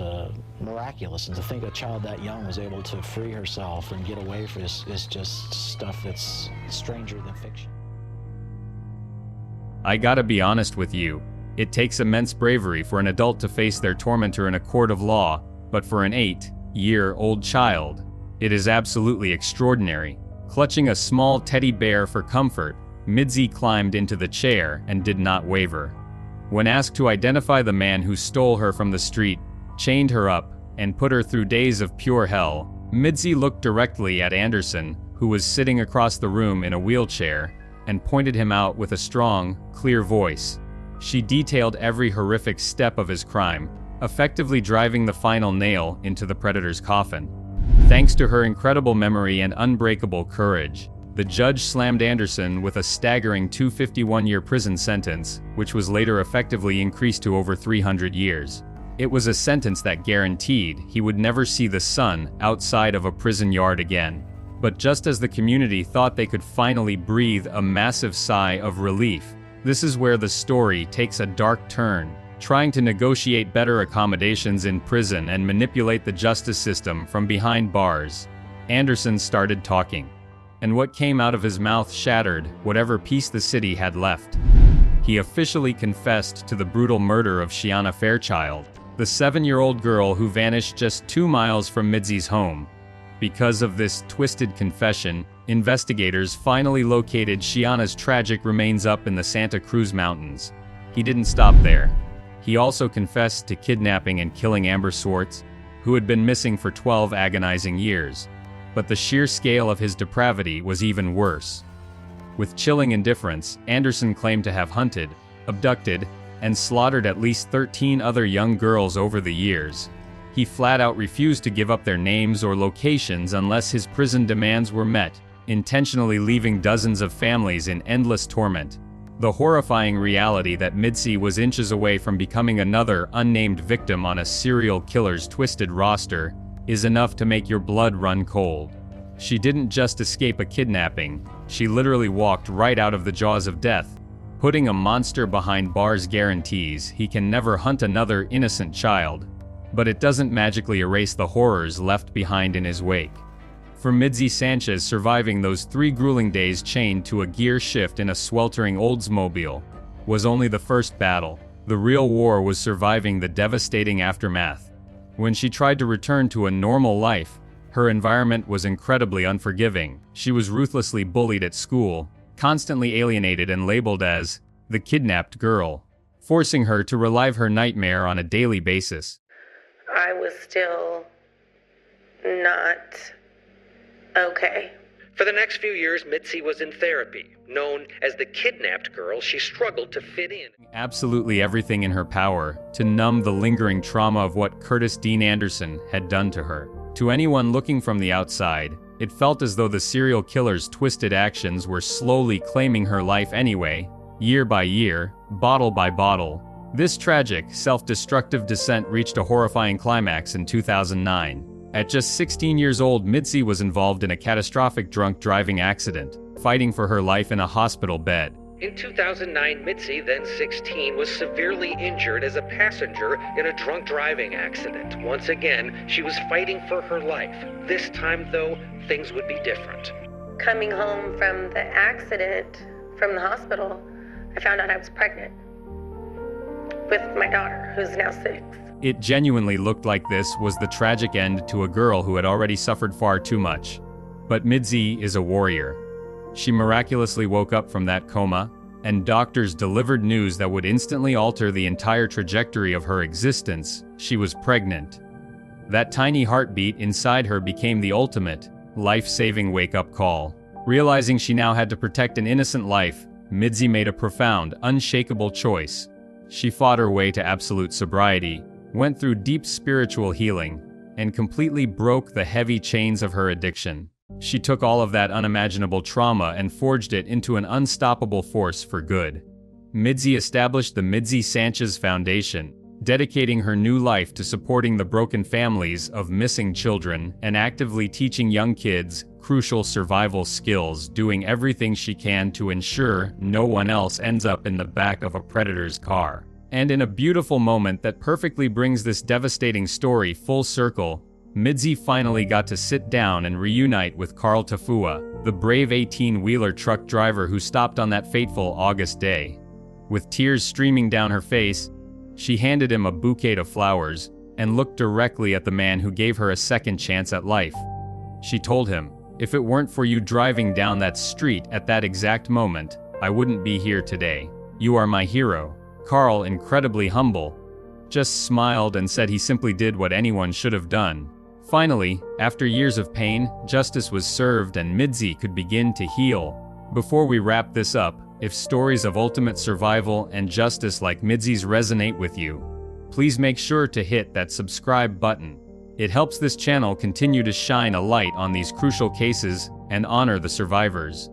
miraculous. And to think a child that young was able to free herself and get away from this is just stuff that's stranger than fiction. I gotta be honest with you. It takes immense bravery for an adult to face their tormentor in a court of law, but for an 8-year-old child, it is absolutely extraordinary. Clutching a small teddy bear for comfort, Midsi climbed into the chair and did not waver. When asked to identify the man who stole her from the street, chained her up, and put her through days of pure hell, Midsi looked directly at Anderson, who was sitting across the room in a wheelchair, and pointed him out with a strong, clear voice. She detailed every horrific step of his crime, effectively driving the final nail into the predator's coffin. Thanks to her incredible memory and unbreakable courage, the judge slammed Anderson with a staggering 251-year prison sentence, which was later effectively increased to over 300 years. It was a sentence that guaranteed he would never see the sun outside of a prison yard again. But just as the community thought they could finally breathe a massive sigh of relief, this is where the story takes a dark turn. Trying to negotiate better accommodations in prison and manipulate the justice system from behind bars, Anderson started talking. And what came out of his mouth shattered whatever peace the city had left. He officially confessed to the brutal murder of Shiana Fairchild, the 7-year-old girl who vanished just 2 miles from Midsi's home. Because of this twisted confession, investigators finally located Shiana's tragic remains up in the Santa Cruz Mountains. He didn't stop there. He also confessed to kidnapping and killing Amber Swartz, who had been missing for 12 agonizing years. But the sheer scale of his depravity was even worse. With chilling indifference, Anderson claimed to have hunted, abducted, and slaughtered at least 13 other young girls over the years. He flat out refused to give up their names or locations unless his prison demands were met, intentionally leaving dozens of families in endless torment. The horrifying reality that Midsi was inches away from becoming another unnamed victim on a serial killer's twisted roster is enough to make your blood run cold. She didn't just escape a kidnapping, she literally walked right out of the jaws of death. Putting a monster behind bars guarantees he can never hunt another innocent child. But it doesn't magically erase the horrors left behind in his wake. For Midsi Sanchez, surviving those 3 grueling days chained to a gear shift in a sweltering Oldsmobile was only the first battle. The real war was surviving the devastating aftermath. When she tried to return to a normal life, her environment was incredibly unforgiving. She was ruthlessly bullied at school, constantly alienated and labeled as the kidnapped girl, forcing her to relive her nightmare on a daily basis. I was still not okay. For the next few years, Midsi was in therapy. Known as the kidnapped girl, she struggled to fit in. Absolutely everything in her power to numb the lingering trauma of what Curtis Dean Anderson had done to her. To anyone looking from the outside, it felt as though the serial killer's twisted actions were slowly claiming her life anyway, year by year, bottle by bottle. This tragic, self-destructive descent reached a horrifying climax in 2009. At just 16 years old, Midsi was involved in a catastrophic drunk driving accident, fighting for her life in a hospital bed. In 2009, Midsi, then 16, was severely injured as a passenger in a drunk driving accident. Once again, she was fighting for her life. This time, though, things would be different. Coming home from the accident, from the hospital, I found out I was pregnant with my daughter, who's now 6. It genuinely looked like this was the tragic end to a girl who had already suffered far too much. But Midsi is a warrior. She miraculously woke up from that coma, and doctors delivered news that would instantly alter the entire trajectory of her existence. She was pregnant. That tiny heartbeat inside her became the ultimate, life-saving wake-up call. Realizing she now had to protect an innocent life, Midsi made a profound, unshakable choice. She fought her way to absolute sobriety, went through deep spiritual healing, and completely broke the heavy chains of her addiction. She took all of that unimaginable trauma and forged it into an unstoppable force for good. Midsi established the Midsi Sanchez Foundation, dedicating her new life to supporting the broken families of missing children and actively teaching young kids crucial survival skills, doing everything she can to ensure no one else ends up in the back of a predator's car. And in a beautiful moment that perfectly brings this devastating story full circle, Midsi finally got to sit down and reunite with Carl Tafua, the brave 18-wheeler truck driver who stopped on that fateful August day. With tears streaming down her face, she handed him a bouquet of flowers and looked directly at the man who gave her a second chance at life. She told him, "If it weren't for you driving down that street at that exact moment, I wouldn't be here today. You are my hero." Carl, incredibly humble, just smiled and said he simply did what anyone should have done. Finally, after years of pain, justice was served and Midsi could begin to heal. Before we wrap this up, if stories of ultimate survival and justice like Midsi's resonate with you, please make sure to hit that subscribe button. It helps this channel continue to shine a light on these crucial cases and honor the survivors.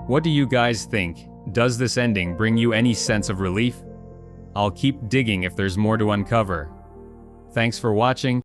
What do you guys think? Does this ending bring you any sense of relief? I'll keep digging if there's more to uncover. Thanks for watching,